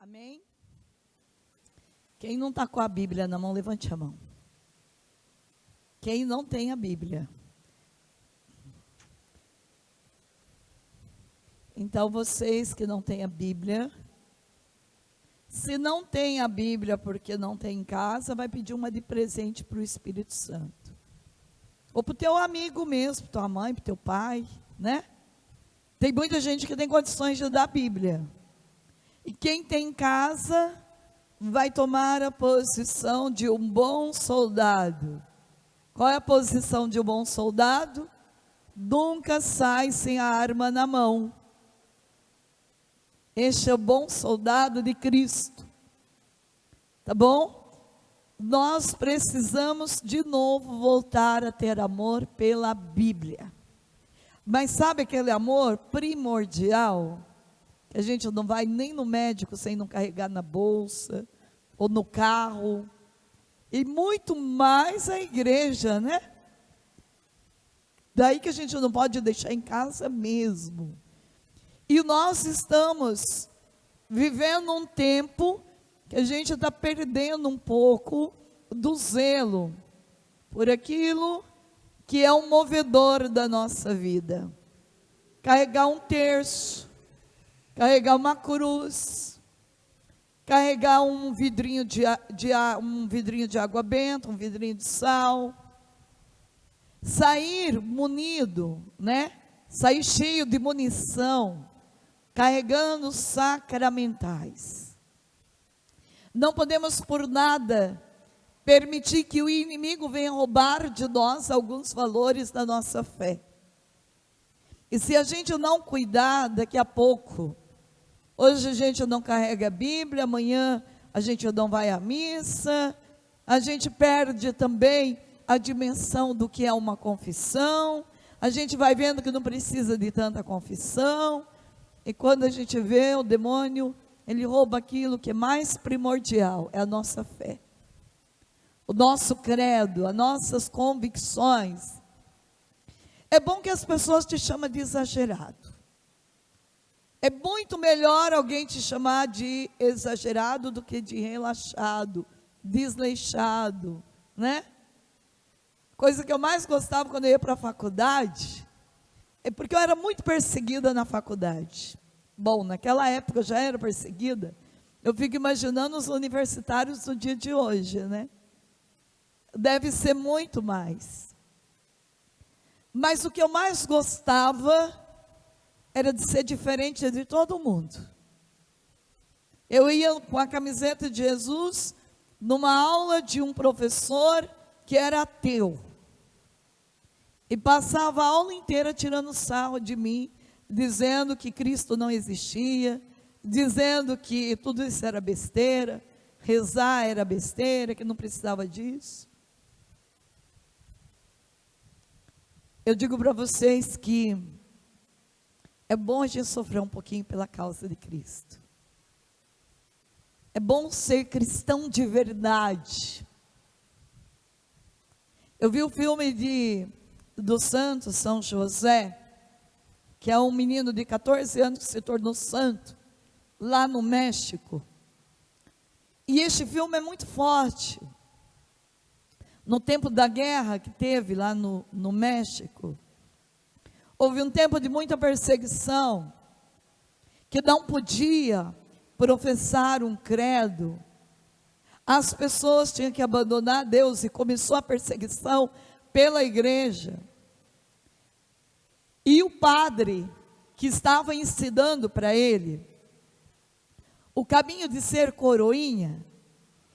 Amém? Quem não está com a Bíblia na mão, levante a mão. Quem não tem a Bíblia? Então, vocês que não têm a Bíblia, se não tem a Bíblia porque não tem em casa, vai pedir uma de presente para o Espírito Santo. Ou para o teu amigo mesmo, para tua mãe, para o teu pai, né? Tem muita gente que tem condições de dar a Bíblia. E quem tem em casa vai tomar a posição de um bom soldado. Qual é a posição de um bom soldado? Nunca sai sem a arma na mão. Este é o bom soldado de Cristo. Tá bom? Nós precisamos de novo voltar a ter amor pela Bíblia. Mas sabe aquele amor primordial? Que a gente não vai nem no médico sem não carregar na bolsa, ou no carro, e muito mais a igreja, né? Daí que a gente não pode deixar em casa mesmo. E nós estamos vivendo um tempo que a gente está perdendo um pouco do zelo por aquilo que é o movedor da nossa vida. Carregar um terço, carregar uma cruz, carregar um vidrinho de água benta, um vidrinho de sal, sair munido, né? Sair cheio de munição, carregando sacramentais. Não podemos por nada permitir que o inimigo venha roubar de nós alguns valores da nossa fé. E se a gente não cuidar, daqui a pouco, hoje a gente não carrega a Bíblia, amanhã a gente não vai à missa, a gente perde também a dimensão do que é uma confissão, a gente vai vendo que não precisa de tanta confissão, e quando a gente vê o demônio, ele rouba aquilo que é mais primordial, é a nossa fé, o nosso credo, as nossas convicções. É bom que as pessoas te chamem de exagerado. É muito melhor alguém te chamar de exagerado do que de relaxado, desleixado, né? Coisa que eu mais gostava quando eu ia para a faculdade, é porque eu era muito perseguida na faculdade. Bom, naquela época eu já era perseguida. Eu fico imaginando os universitários do dia de hoje, né? Deve ser muito mais. Mas o que eu mais gostava era de ser diferente de todo mundo. Eu ia com a camiseta de Jesus numa aula de um professor que era ateu. E passava a aula inteira tirando sarro de mim, dizendo que Cristo não existia, dizendo que tudo isso era besteira, rezar era besteira, que não precisava disso. Eu digo para vocês que é bom a gente sofrer um pouquinho pela causa de Cristo. É bom ser cristão de verdade. Eu vi o filme do santo São José, que é um menino de 14 anos que se tornou santo, lá no México. E este filme é muito forte. No tempo da guerra que teve lá no México, houve um tempo de muita perseguição, que não podia professar um credo. As pessoas tinham que abandonar Deus e começou a perseguição pela igreja. E o padre que estava ensinando para ele o caminho de ser coroinha,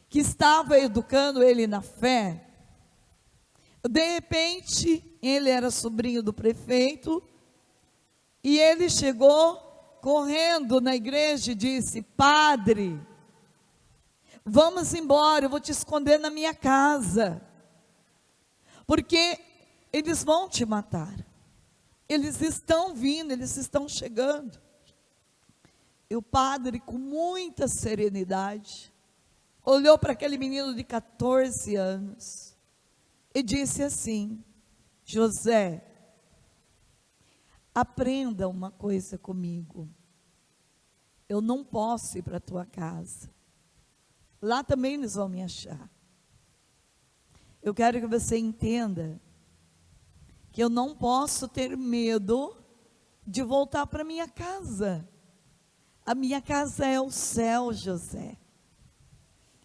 que estava educando ele na fé, de repente, ele era sobrinho do prefeito, e ele chegou correndo na igreja e disse: padre, vamos embora, eu vou te esconder na minha casa, porque eles vão te matar, eles estão vindo, eles estão chegando. E o padre, com muita serenidade, olhou para aquele menino de 14 anos, e disse assim: José, aprenda uma coisa comigo. eu não posso ir para a tua casa. Lá também eles vão me achar. Eu quero que você entenda que eu não posso ter medo de voltar para minha casa. A minha casa é o céu, José.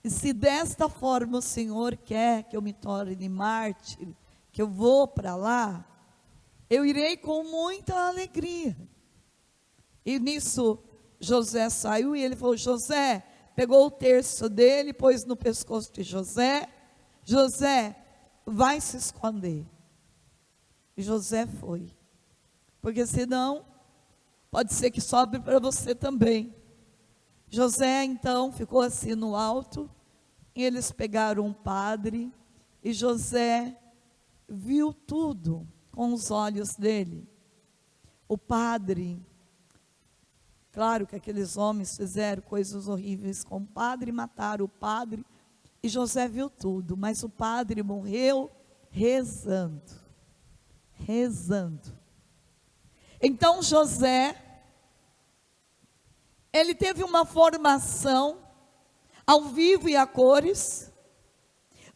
E se desta forma o Senhor quer que eu me torne mártir, que eu vou para lá, eu irei com muita alegria. E nisso José saiu e ele falou, José, pegou o terço dele, pôs no pescoço de José, José, vai se esconder. E José foi, porque senão, pode ser que sobre para você também. José então ficou assim no alto, e eles pegaram um padre, e José viu tudo com os olhos dele. O padre, claro que aqueles homens fizeram coisas horríveis com o padre, mataram o padre, e José viu tudo, mas o padre morreu rezando. Então José, ele teve uma formação ao vivo e a cores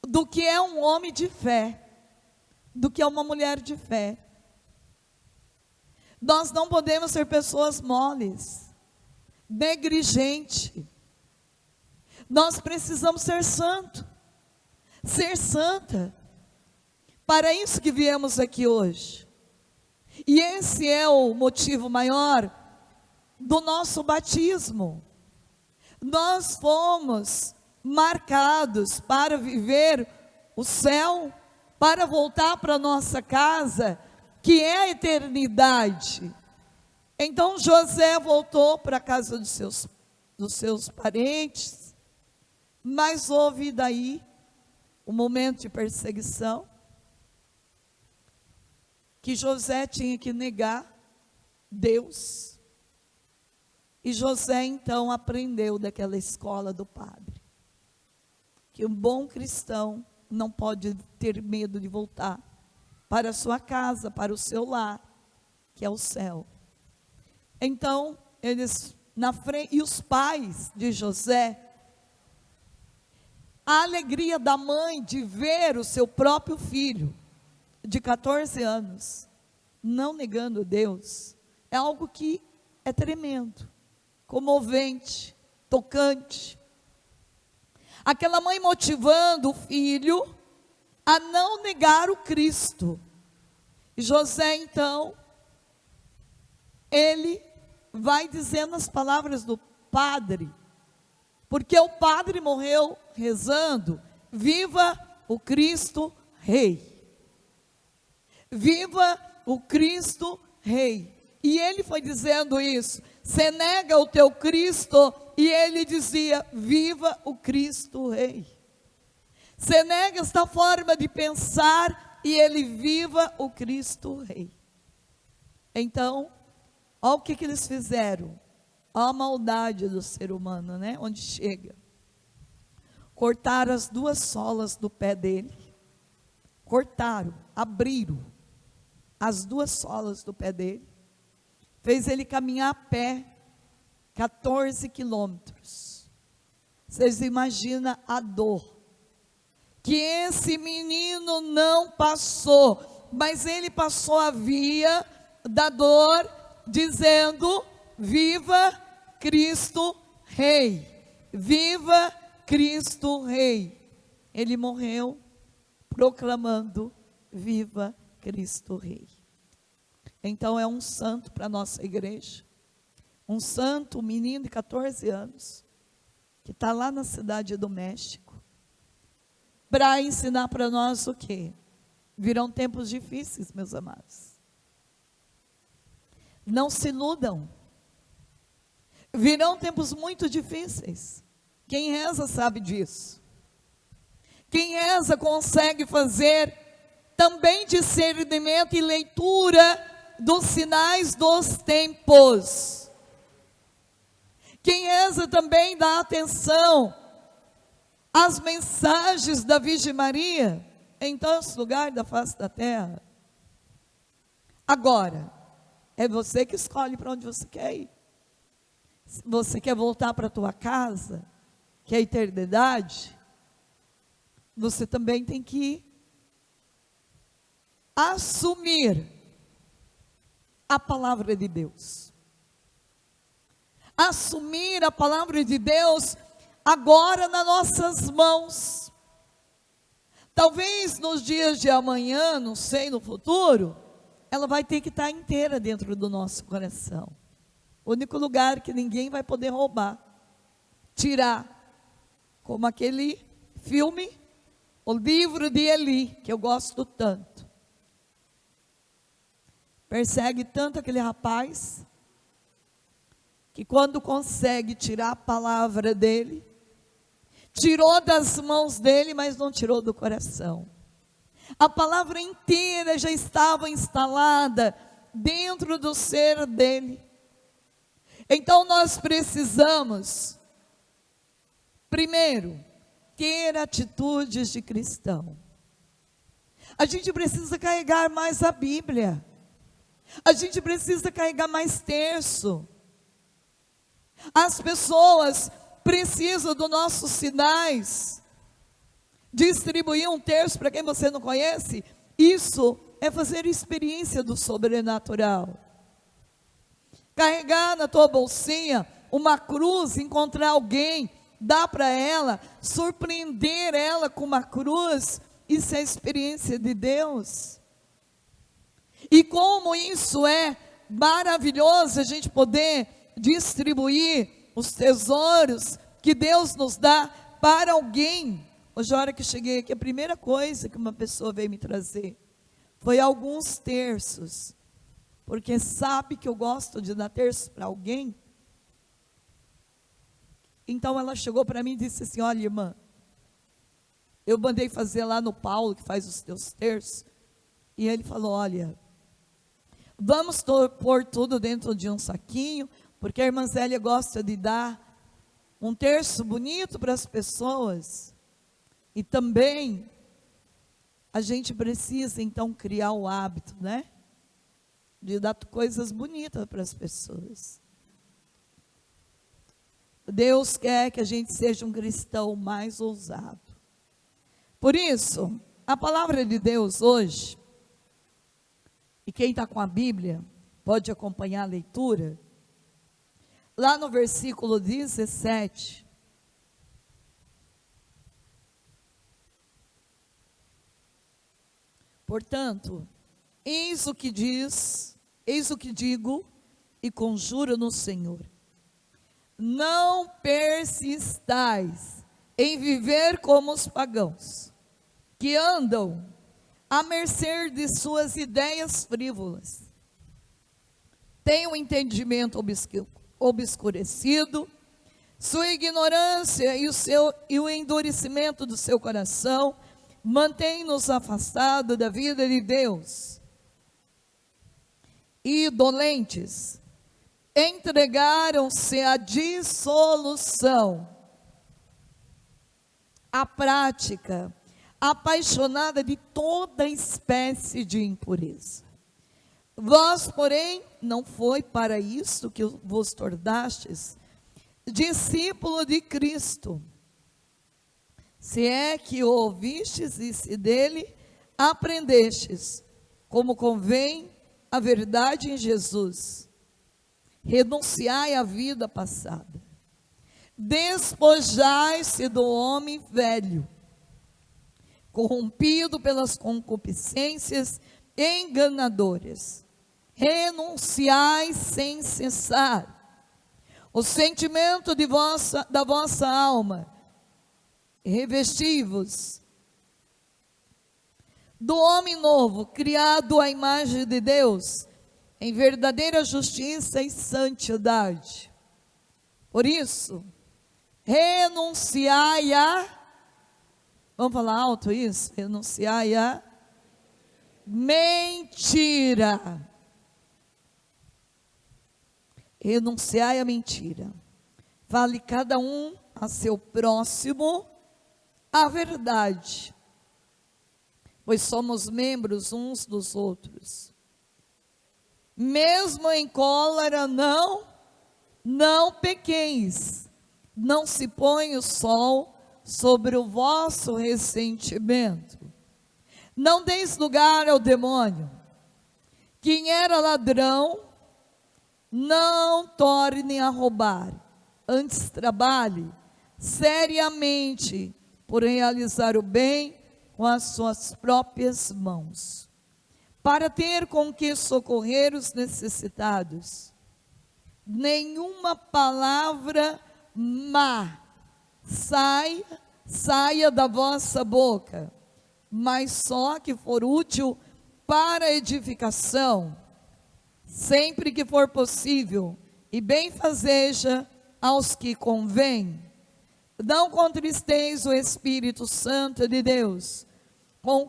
do que é um homem de fé, do que é uma mulher de fé. Nós não podemos ser pessoas moles, negligentes. Nós precisamos ser santo, ser santa. Para isso que viemos aqui hoje. E esse é o motivo maior do nosso batismo. Nós fomos marcados para viver o céu, para voltar para a nossa casa, que é a eternidade. Então José voltou para a casa dos seus parentes, mas houve daí um momento de perseguição, que José tinha que negar Deus. E José então aprendeu daquela escola do padre, que um bom cristão não pode ter medo de voltar para a sua casa, para o seu lar, que é o céu. Então, eles na frente, e os pais de José, a alegria da mãe de ver o seu próprio filho, de 14 anos, não negando Deus, é algo que é tremendo, comovente, tocante. Aquela mãe motivando o filho a não negar o Cristo. E José então, ele vai dizendo as palavras do padre, porque o padre morreu rezando, viva o Cristo Rei. Viva o Cristo Rei. E ele foi dizendo isso, você nega o teu Cristo, e ele dizia, viva o Cristo Rei. Você nega esta forma de pensar, e ele, viva o Cristo Rei. Então, olha o que eles fizeram, olha a maldade do ser humano, né? Onde chega. Cortaram as duas solas do pé dele, cortaram, abriram as duas solas do pé dele, fez ele caminhar a pé 14 quilômetros. Vocês imaginam a dor que esse menino não passou, mas ele passou a via da dor, dizendo, viva Cristo Rei, viva Cristo Rei. Ele morreu proclamando, viva Cristo Rei. Então é um santo para a nossa igreja, um santo, um menino de 14 anos, que está lá na cidade do México, para ensinar para nós o quê? Virão tempos difíceis, meus amados. Não se iludam. Virão tempos muito difíceis. Quem reza sabe disso. Quem reza consegue fazer também discernimento e leitura dos sinais dos tempos. Quem reza também dá atenção às mensagens da Virgem Maria em tantos lugares da face da terra. Agora, é você que escolhe para onde você quer ir. Se você quer voltar para a tua casa, que é a eternidade, você também tem que assumir a palavra de Deus. Assumir a palavra de Deus agora nas nossas mãos. Talvez nos dias de amanhã, não sei, no futuro, ela vai ter que estar inteira dentro do nosso coração. O único lugar que ninguém vai poder roubar, tirar, como aquele filme, o livro de Eli, que eu gosto tanto. Persegue tanto aquele rapaz, que quando consegue tirar a palavra dele, tirou das mãos dele, mas não tirou do coração. A palavra inteira já estava instalada dentro do ser dele. Então nós precisamos, primeiro, ter atitudes de cristão. A gente precisa carregar mais a Bíblia. A gente precisa carregar mais terço. As pessoas precisam dos nossos sinais. Distribuir um terço para quem você não conhece, isso é fazer experiência do sobrenatural. Carregar na tua bolsinha uma cruz, encontrar alguém, dar para ela, surpreender ela com uma cruz, isso é a experiência de Deus. E como isso é maravilhoso a gente poder distribuir os tesouros que Deus nos dá para alguém. Hoje, a hora que eu cheguei aqui, a primeira coisa que uma pessoa veio me trazer foi alguns terços, porque sabe que eu gosto de dar terço para alguém. Então ela chegou para mim e disse assim: olha, irmã, eu mandei fazer lá no Paulo, que faz os teus terços, e ele falou: olha, vamos pôr tudo dentro de um saquinho, porque a irmã Zélia gosta de dar um terço bonito para as pessoas. E também a gente precisa então criar o hábito, né? De dar coisas bonitas para as pessoas. Deus quer que a gente seja um cristão mais ousado. Por isso, a palavra de Deus hoje, e quem está com a Bíblia pode acompanhar a leitura, lá no versículo 17, portanto, eis o que digo e conjuro no Senhor: não persistais em viver como os pagãos, que andam à mercê de suas ideias frívolas. Têm o entendimento obscurecido, sua ignorância e o endurecimento do seu coração mantém-nos afastados da vida de Deus. E dolentes, entregaram-se à dissolução, à prática apaixonada de toda espécie de impureza. Vós, porém, não foi para isso que vos tornastes discípulo de Cristo, se é que o ouvistes e se dele aprendestes, como convém a verdade em Jesus. Renunciai à vida passada, despojai-se do homem velho, corrompido pelas concupiscências enganadoras. Renunciai sem cessar o sentimento da vossa alma, revesti-vos do homem novo, criado à imagem de Deus, em verdadeira justiça e santidade. Por isso, renunciai vamos falar alto isso? Renunciai a mentira. Renunciai a mentira. Fale cada um a seu próximo a verdade, pois somos membros uns dos outros. Mesmo em cólera não não pequeis, não se põe o sol sobre o vosso ressentimento. Não deis lugar ao demônio. Quem era ladrão, não torne a roubar, antes trabalhe seriamente por realizar o bem com as suas próprias mãos, para ter com que socorrer os necessitados. Nenhuma palavra má saia da vossa boca, mas só que for útil para edificação, sempre que for possível, e benfazeja aos que convém. Não contristeis o Espírito Santo de Deus, com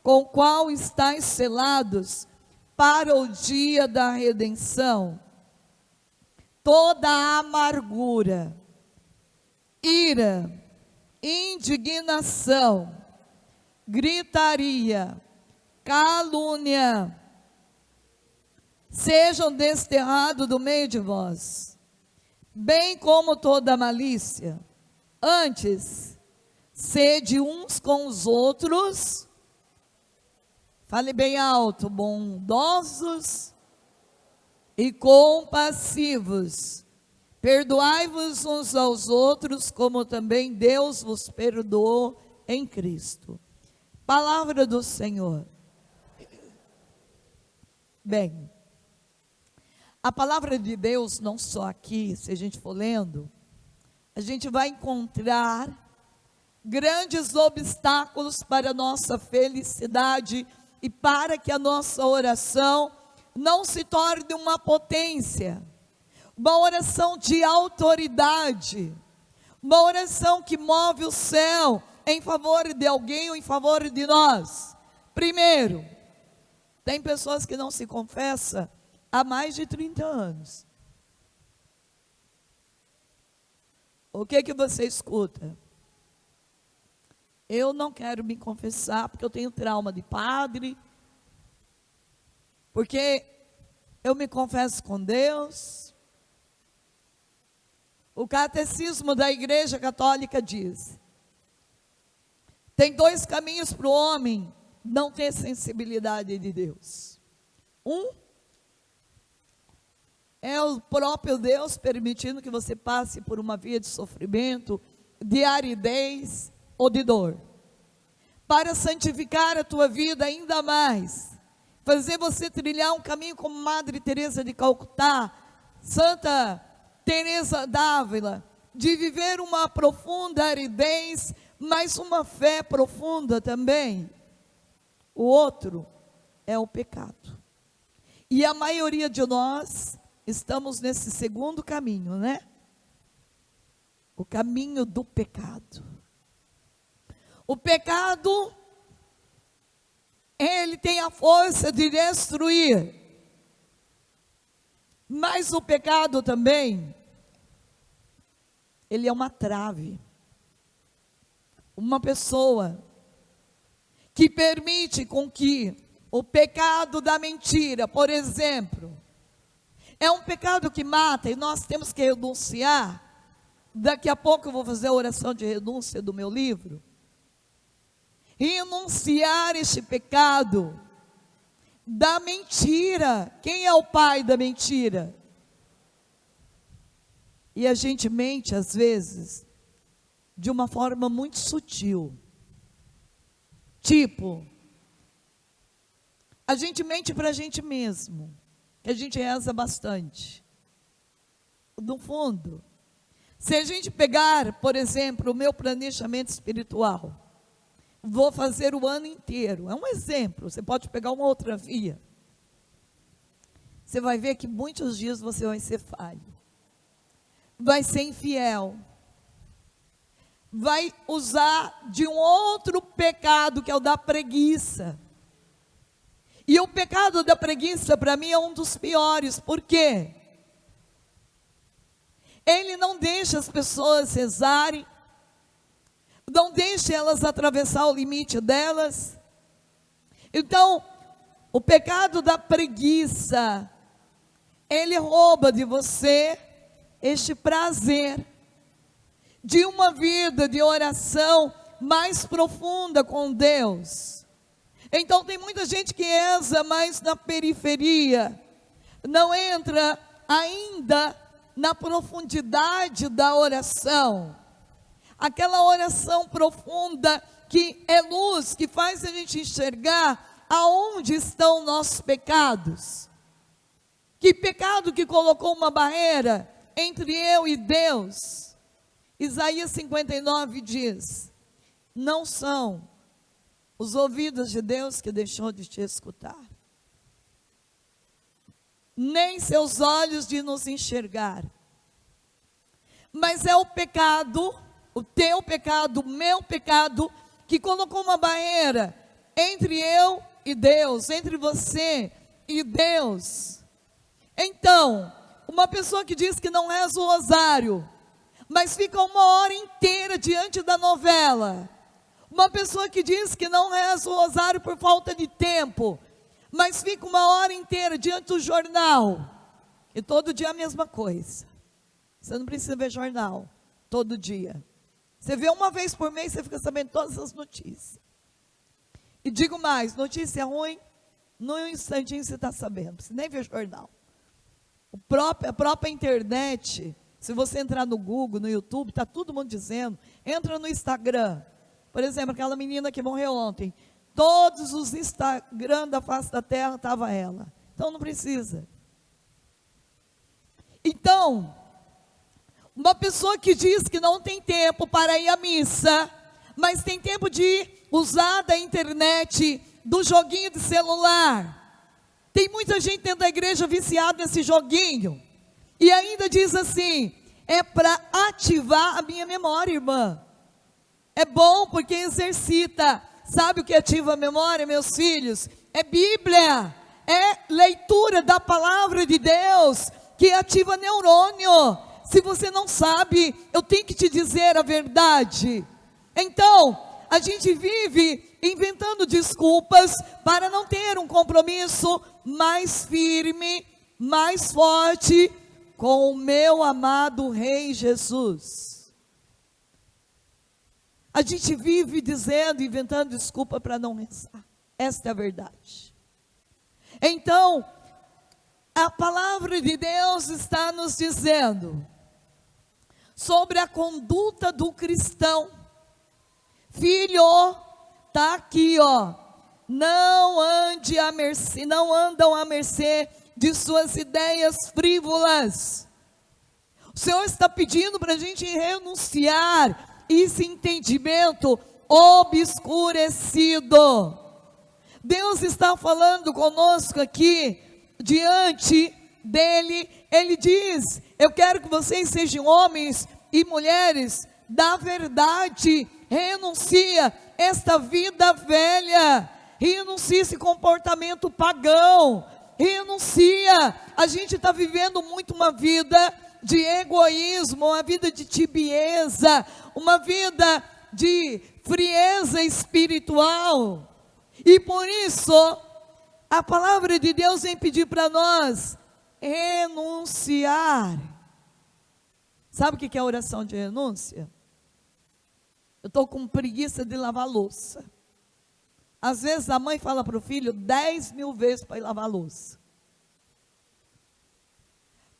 o qual estáis selados para o dia da redenção. Toda amargura, ira, indignação, gritaria, calúnia, sejam desterrados do meio de vós, bem como toda malícia. Antes, sede uns com os outros, fale bem alto, bondosos e compassivos, perdoai-vos uns aos outros, como também Deus vos perdoou em Cristo. Palavra do Senhor. Bem, a palavra de Deus, não só aqui, se a gente for lendo, a gente vai encontrar grandes obstáculos para a nossa felicidade e para que a nossa oração não se torne uma potência, uma oração de autoridade, uma oração que move o céu em favor de alguém ou em favor de nós. Primeiro, tem pessoas que não se confessam há mais de 30 anos. O que você escuta? Eu não quero me confessar porque eu tenho trauma de padre, porque eu me confesso com Deus. O catecismo da Igreja Católica diz: tem dois caminhos para o homem não ter sensibilidade de Deus. Um é o próprio Deus permitindo que você passe por uma via de sofrimento, de aridez ou de dor, para santificar a tua vida ainda mais, fazer você trilhar um caminho como Madre Teresa de Calcutá, Santa Teresa d'Ávila, de viver uma profunda aridez, mas uma fé profunda também. O outro é o pecado. E a maioria de nós estamos nesse segundo caminho, né? O caminho do pecado. O pecado, ele tem a força de destruir. Mas o pecado também, ele é uma trave. Uma pessoa que permite com que o pecado da mentira, por exemplo, é um pecado que mata e nós temos que renunciar. Daqui a pouco eu vou fazer a oração de renúncia do meu livro. Renunciar este pecado da mentira. Quem é o pai da mentira? E a gente mente às vezes de uma forma muito sutil. Tipo, a gente mente para a gente mesmo, que a gente reza bastante. No fundo, se a gente pegar, por exemplo, o meu planejamento espiritual, vou fazer o ano inteiro, é um exemplo, você pode pegar uma outra via. Você vai ver que muitos dias você vai ser falho, vai ser infiel, vai usar de um outro pecado, que é o da preguiça. E o pecado da preguiça, para mim, é um dos piores. Por quê? Ele não deixa as pessoas rezarem, não deixa elas atravessar o limite delas. Então, o pecado da preguiça ele rouba de você este prazer de uma vida de oração mais profunda com Deus. Então tem muita gente que eza mais na periferia, não entra ainda na profundidade da oração, aquela oração profunda que é luz, que faz a gente enxergar aonde estão nossos pecados. Que pecado que colocou uma barreira entre eu e Deus? Isaías 59 diz: não são os ouvidos de Deus que deixou de te escutar, nem seus olhos de nos enxergar, mas é o pecado, o teu pecado, o meu pecado, que colocou uma barreira entre eu e Deus, entre você e Deus. Então, uma pessoa que diz que não reza o rosário, mas fica uma hora inteira diante da novela. Uma pessoa que diz que não reza o rosário por falta de tempo, mas fica uma hora inteira diante do jornal. E todo dia a mesma coisa. Você não precisa ver jornal todo dia. Você vê uma vez por mês, você fica sabendo todas as notícias. E digo mais, notícia ruim, num instantinho você está sabendo. Você nem vê jornal. A própria internet, se você entrar no Google, no YouTube, está todo mundo dizendo. Entra no Instagram. Por exemplo, aquela menina que morreu ontem. Todos os Instagram da face da terra estava ela. Então não precisa. Então, uma pessoa que diz que não tem tempo para ir à missa, mas tem tempo de usar da internet, do joguinho de celular. Tem muita gente dentro da igreja viciada nesse joguinho. E ainda diz assim: é para ativar a minha memória, irmã. É bom porque exercita. Sabe o que ativa a memória, meus filhos? É Bíblia, é leitura da palavra de Deus, que ativa neurônio. Se você não sabe, eu tenho que te dizer a verdade. Então, a gente vive inventando desculpas para não ter um compromisso mais firme, mais forte com o meu amado Rei Jesus. A gente vive dizendo, inventando desculpa para não rezar. Esta é a verdade. Então, a palavra de Deus está nos dizendo sobre a conduta do cristão. Filho, está aqui, ó. Não andam à mercê de suas ideias frívolas. O Senhor está pedindo para a gente renunciar esse entendimento obscurecido. Deus está falando conosco aqui, diante dele, ele diz: eu quero que vocês sejam homens e mulheres da verdade. Renuncia esta vida velha, renuncia esse comportamento pagão, renuncia. A gente está vivendo muito uma vida de egoísmo, uma vida de tibieza, uma vida de frieza espiritual. E por isso, a palavra de Deus vem pedir para nós renunciar. Sabe o que é a oração de renúncia? Eu estou com preguiça de lavar louça. Às vezes a mãe fala para o filho 10.000 vezes para ir lavar louça.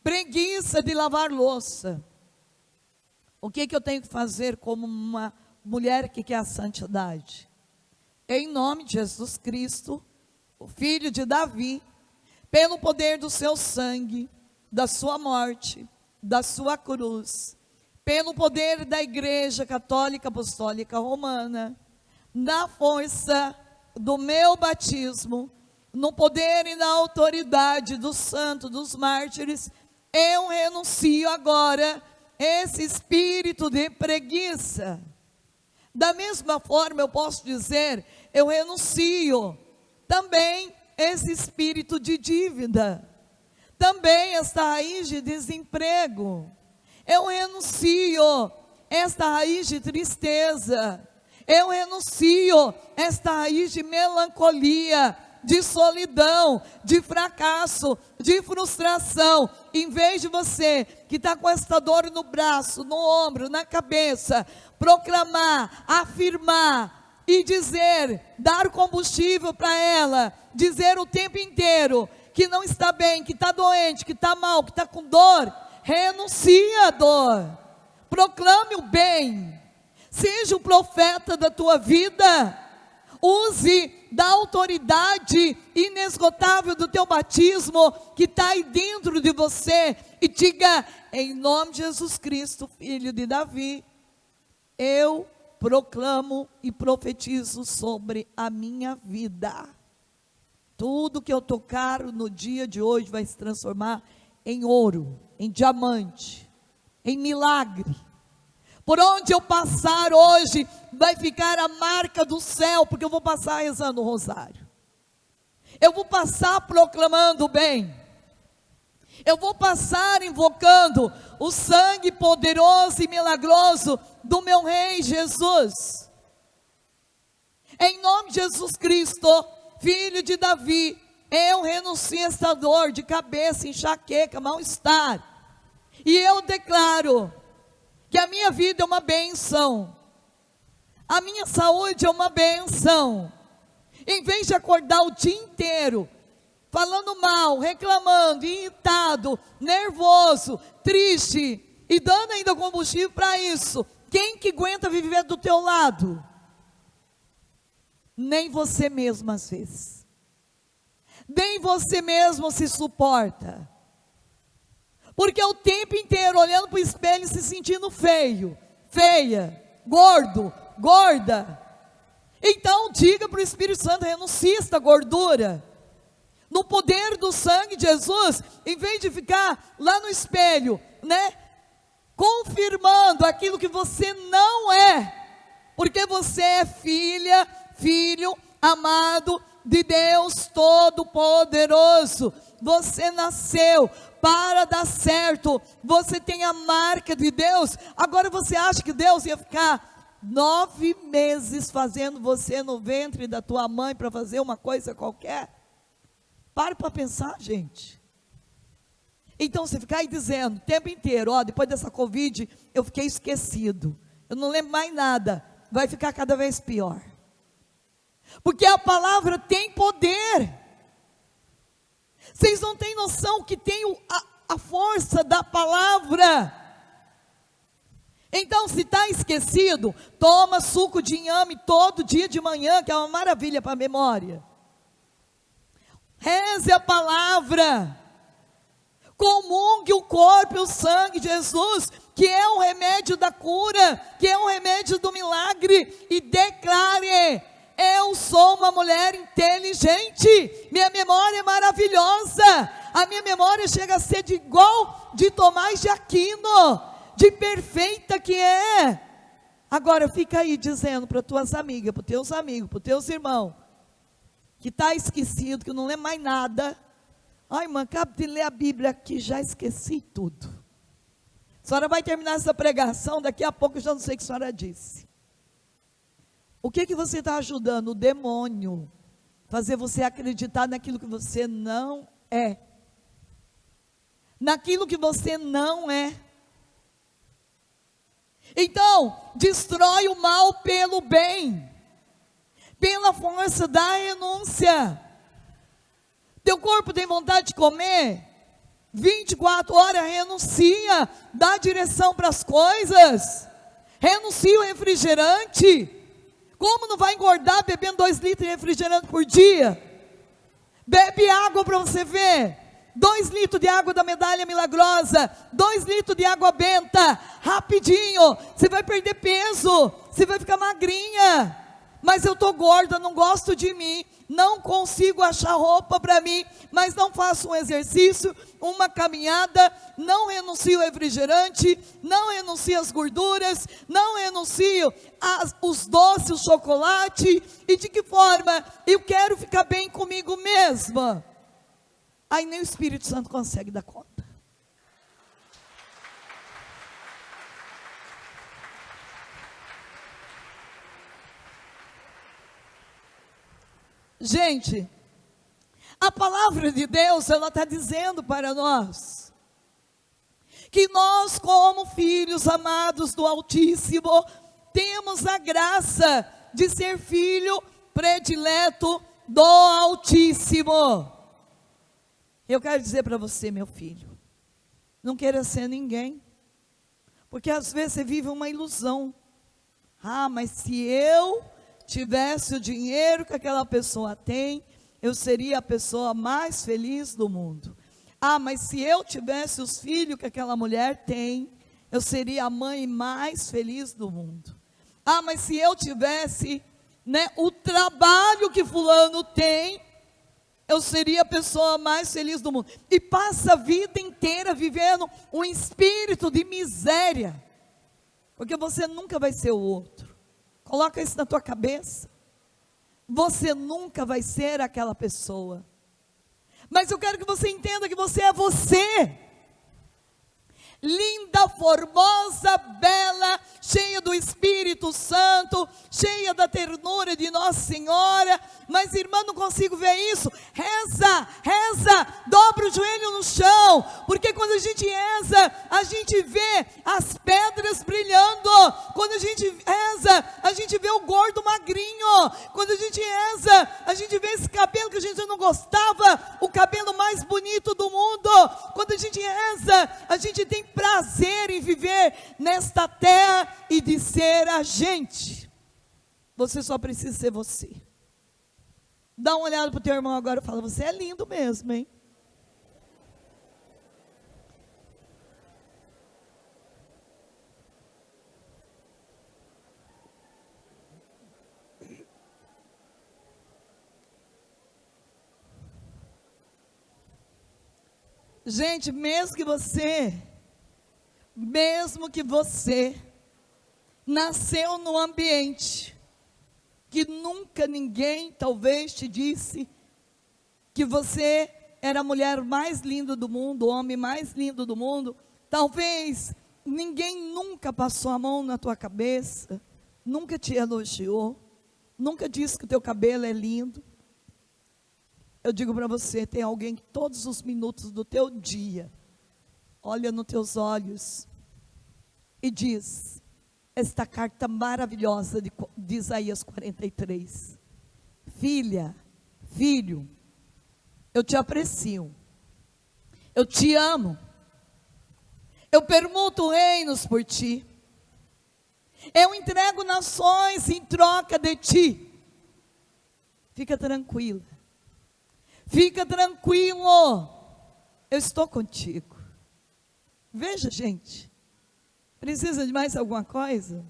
Preguiça de lavar louça. O que eu tenho que fazer como uma mulher que quer a santidade? Em nome de Jesus Cristo, o Filho de Davi, pelo poder do seu sangue, da sua morte, da sua cruz, pelo poder da Igreja Católica Apostólica Romana, na força do meu batismo, no poder e na autoridade do santo, dos mártires, eu renuncio agora esse espírito de preguiça. Da mesma forma eu posso dizer, eu renuncio também esse espírito de dívida, também esta raiz de desemprego, eu renuncio esta raiz de tristeza, eu renuncio esta raiz de melancolia, de solidão, de fracasso, de frustração. Em vez de você que está com essa dor no braço, no ombro, na cabeça, proclamar, afirmar e dizer, dar combustível para ela, dizer o tempo inteiro que não está bem, que está doente, que está mal, que está com dor, renuncie à dor, proclame o bem, seja o profeta da tua vida, use da autoridade inesgotável do teu batismo, que está aí dentro de você, e diga, em nome de Jesus Cristo, filho de Davi, eu proclamo e profetizo sobre a minha vida, tudo que eu tocar no dia de hoje vai se transformar em ouro, em diamante, em milagre. Por onde eu passar hoje, vai ficar a marca do céu, porque eu vou passar rezando o rosário. Eu vou passar proclamando o bem. Eu vou passar invocando o sangue poderoso e milagroso do meu Rei Jesus. Em nome de Jesus Cristo, filho de Davi, eu renuncio a esta dor de cabeça, enxaqueca, mal-estar. E eu declaro que a minha vida é uma bênção, a minha saúde é uma bênção. Em vez de acordar o dia inteiro, falando mal, reclamando, irritado, nervoso, triste, e dando ainda combustível para isso, quem que aguenta viver do teu lado? Nem você mesmo às vezes, nem você mesmo se suporta, porque o tempo inteiro olhando para o espelho e se sentindo feio, feia, gordo, gorda. Então diga para o Espírito Santo, renuncie esta gordura, no poder do sangue de Jesus, em vez de ficar lá no espelho, né, confirmando aquilo que você não é, porque você é filha, filho amado de Deus Todo-Poderoso. Você nasceu para dar certo, você tem a marca de Deus. Agora você acha que Deus ia ficar 9 meses fazendo você no ventre da tua mãe para fazer uma coisa qualquer? Pare para pensar, gente. Então você ficar aí dizendo o tempo inteiro, ó, depois dessa Covid eu fiquei esquecido, eu não lembro mais nada, vai ficar cada vez pior, porque a palavra tem poder. Vocês não têm noção que tem a força da palavra. Então, se está esquecido, toma suco de inhame todo dia de manhã, que é uma maravilha para a memória. Reze a palavra. Comungue o corpo e o sangue de Jesus, que é o remédio da cura, que é o remédio do milagre, e declare: eu sou uma mulher inteligente, minha memória é maravilhosa, a minha memória chega a ser igual de Tomás de Aquino, de perfeita que é. Agora fica aí dizendo para tuas amigas, para os teus amigos, para os teus irmãos, que está esquecido, que não lê mais nada. Ai, irmã, acabo de ler a Bíblia aqui, já esqueci tudo. A senhora vai terminar essa pregação, daqui a pouco eu já não sei o que a senhora disse. O que você está ajudando? O demônio. Fazer você acreditar naquilo que você não é. Naquilo que você não é. Então, destrói o mal pelo bem. Pela força da renúncia. Teu corpo tem vontade de comer? 24 horas, renuncia. Dá direção para as coisas. Renuncia o refrigerante. Como não vai engordar bebendo 2 litros de refrigerante por dia? Bebe água para você ver. 2 litros de água da medalha milagrosa, 2 litros de água benta, rapidinho, você vai perder peso, você vai ficar magrinha. Mas eu estou gorda, não gosto de mim, não consigo achar roupa para mim, mas não faço um exercício, uma caminhada, não renuncio ao refrigerante, não renuncio às gorduras, não renuncio os doces, o chocolate. E de que forma? Eu quero ficar bem comigo mesma. Aí nem o Espírito Santo consegue dar conta. Gente, A palavra de Deus, ela está dizendo para nós, que nós como filhos amados do Altíssimo, temos a graça de ser filho predileto do Altíssimo. Eu quero dizer para você, meu filho, não queira ser ninguém, porque às vezes você vive uma ilusão. Mas se eu tivesse o dinheiro que aquela pessoa tem, eu seria a pessoa mais feliz do mundo. Mas se eu tivesse os filhos que aquela mulher tem, eu seria a mãe mais feliz do mundo. Mas se eu tivesse, o trabalho que fulano tem, eu seria a pessoa mais feliz do mundo. E passa a vida inteira vivendo um espírito de miséria, porque você nunca vai ser o outro. Coloca isso na tua cabeça. Você nunca vai ser aquela pessoa. Mas eu quero que você entenda que você é você. Linda, formosa, bela, cheia do Espírito Santo, cheia da ternura de Nossa Senhora. Mas irmã, não consigo ver isso. Reza, reza, dobra o joelho no chão, porque quando a gente reza, a gente vê as pedras brilhando. Quando a gente reza, a gente vê o gordo magrinho. Quando a gente reza, a gente vê esse cabelo que a gente não gostava, o cabelo mais bonito do mundo. Quando a gente reza, a gente tem prazer em viver nesta terra e de ser a gente. Você só precisa ser você. Dá uma olhada para o teu irmão agora e fala: você é lindo mesmo, hein? Gente, mesmo que você nasceu num ambiente que nunca ninguém talvez te disse que você era a mulher mais linda do mundo, o homem mais lindo do mundo, talvez ninguém nunca passou a mão na tua cabeça, nunca te elogiou, nunca disse que o teu cabelo é lindo. Eu digo para você, tem alguém que todos os minutos do teu dia olha nos teus olhos e diz esta carta maravilhosa de Isaías 43. Filha, filho, eu te aprecio, eu te amo, eu permuto reinos por ti, eu entrego nações em troca de ti. Fica tranquila, fica tranquilo, eu estou contigo. Veja, gente, precisa de mais alguma coisa?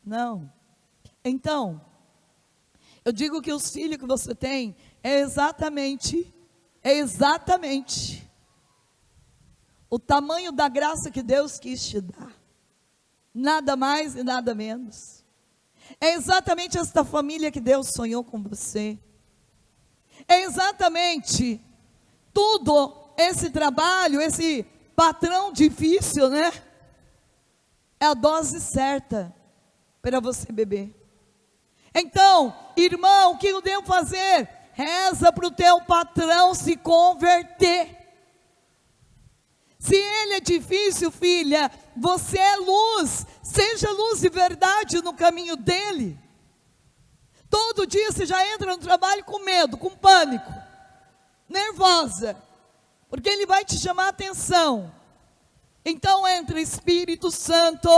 Não. Então, eu digo que os filhos que você tem é exatamente o tamanho da graça que Deus quis te dar. Nada mais e nada menos. É exatamente esta família que Deus sonhou com você. É exatamente tudo esse trabalho, esse patrão difícil, né? É a dose certa para você beber. Então, irmão, o que eu devo fazer? Reza para o teu patrão se converter. Se ele é difícil, filha, você é luz. Seja luz de verdade no caminho dele. Todo dia você já entra no trabalho com medo, com pânico, nervosa, porque ele vai te chamar a atenção. Então entra, Espírito Santo,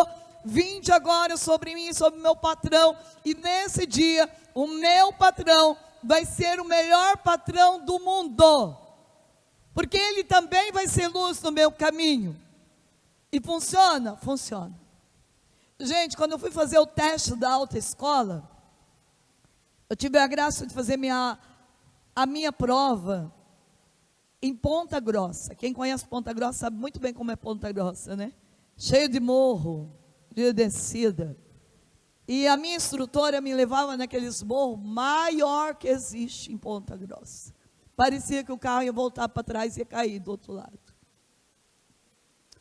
vinde agora sobre mim, sobre o meu patrão, e nesse dia, o meu patrão vai ser o melhor patrão do mundo, porque ele também vai ser luz no meu caminho. E funciona? Funciona. Gente, quando eu fui fazer o teste da autoescola, eu tive a graça de fazer a minha prova em Ponta Grossa. Quem conhece Ponta Grossa sabe muito bem como é Ponta Grossa, né? Cheio de morro, de descida. E a minha instrutora me levava naqueles morros maior que existe em Ponta Grossa. Parecia que o carro ia voltar para trás e ia cair do outro lado.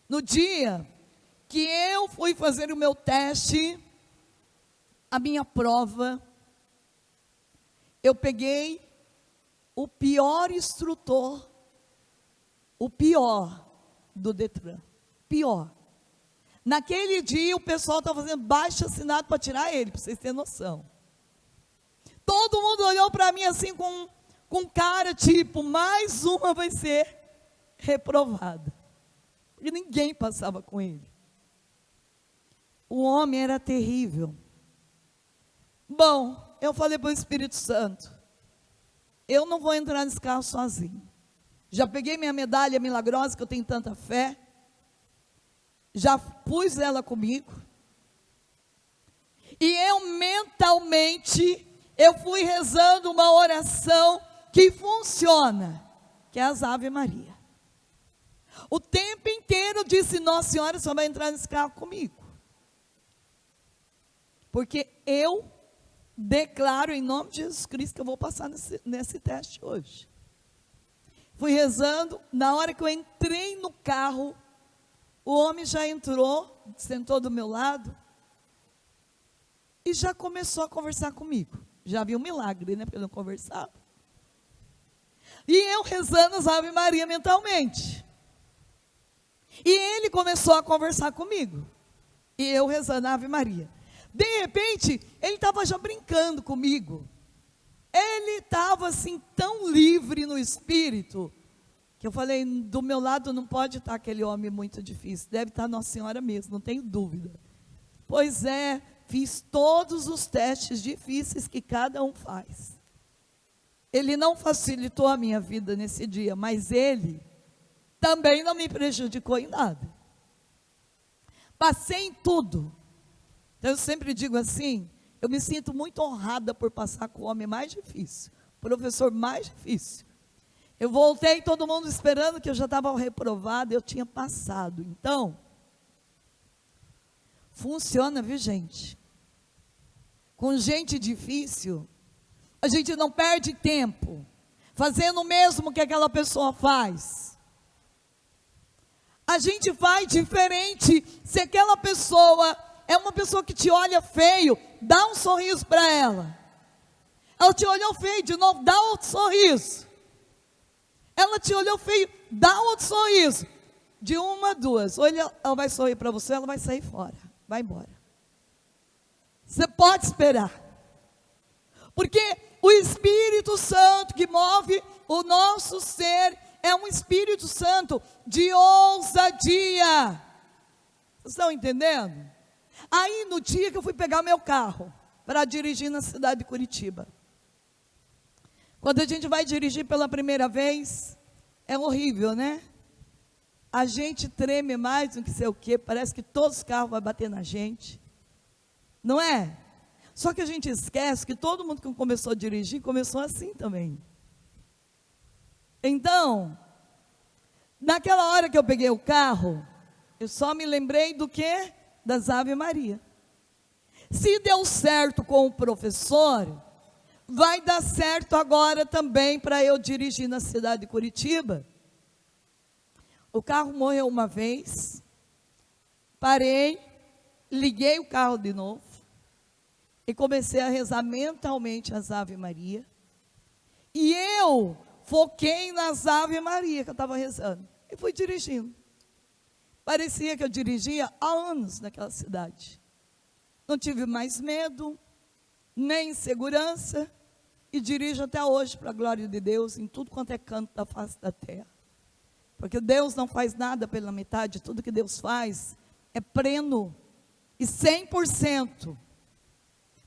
No dia que eu fui fazer o meu teste, a minha prova, eu peguei o pior instrutor, o pior do Detran, pior. Naquele dia o pessoal estava fazendo baixo-assinado para tirar ele, para vocês terem noção. Todo mundo olhou para mim assim com cara tipo, mais uma vai ser reprovada. Porque ninguém passava com ele. O homem era terrível. Bom, eu falei para o Espírito Santo, eu não vou entrar nesse carro sozinho. Já peguei minha medalha milagrosa, que eu tenho tanta fé. Já pus ela comigo. E eu mentalmente, eu fui rezando uma oração que funciona, que é as Ave Maria. O tempo inteiro eu disse, Nossa Senhora, só vai entrar nesse carro comigo. Porque eu declaro em nome de Jesus Cristo que eu vou passar nesse teste hoje. Fui rezando, na hora que eu entrei no carro, o homem já entrou, sentou do meu lado, e já começou a conversar comigo. Já vi um milagre, né, porque eu não conversava. E eu rezando as Ave Maria mentalmente. E ele começou a conversar comigo. E eu rezando a Ave Maria. De repente, ele estava já brincando comigo. Ele estava assim tão livre no espírito, que eu falei, do meu lado não pode estar aquele homem muito difícil, deve estar Nossa Senhora mesmo, não tenho dúvida. Pois é, fiz todos os testes difíceis que cada um faz. Ele não facilitou a minha vida nesse dia, mas ele também não me prejudicou em nada. Passei em tudo. Então eu sempre digo assim, eu me sinto muito honrada por passar com o homem mais difícil, o professor mais difícil. Eu voltei, todo mundo esperando que eu já estava reprovado, eu tinha passado. Então, funciona, viu, gente? Com gente difícil, a gente não perde tempo fazendo o mesmo que aquela pessoa faz. A gente faz diferente. Se aquela pessoa é uma pessoa que te olha feio, dá um sorriso para ela. Ela te olhou feio de novo, dá outro sorriso. Ela te olhou feio, dá outro sorriso. De uma a duas, ou ela vai sorrir para você, ela vai sair fora, vai embora. Você pode esperar. Porque o Espírito Santo que move o nosso ser é um Espírito Santo de ousadia. Vocês estão entendendo? Aí no dia que eu fui pegar meu carro para dirigir na cidade de Curitiba, quando a gente vai dirigir pela primeira vez, é horrível, né? A gente treme mais do que sei o quê, parece que todos os carros vão bater na gente, não é? Só que a gente esquece que todo mundo que começou a dirigir, começou assim também. Então, naquela hora que eu peguei o carro, eu só me lembrei do quê? Das Ave Maria. Se deu certo com o professor, vai dar certo agora também para eu dirigir na cidade de Curitiba. O carro morreu uma vez, parei, liguei o carro de novo e comecei a rezar mentalmente as Ave Maria. E eu foquei nas Ave Maria que eu estava rezando e fui dirigindo. Parecia que eu dirigia há anos naquela cidade. Não tive mais medo, nem insegurança, e dirijo até hoje para a glória de Deus, em tudo quanto é canto da face da terra. Porque Deus não faz nada pela metade, tudo que Deus faz é pleno e 100%.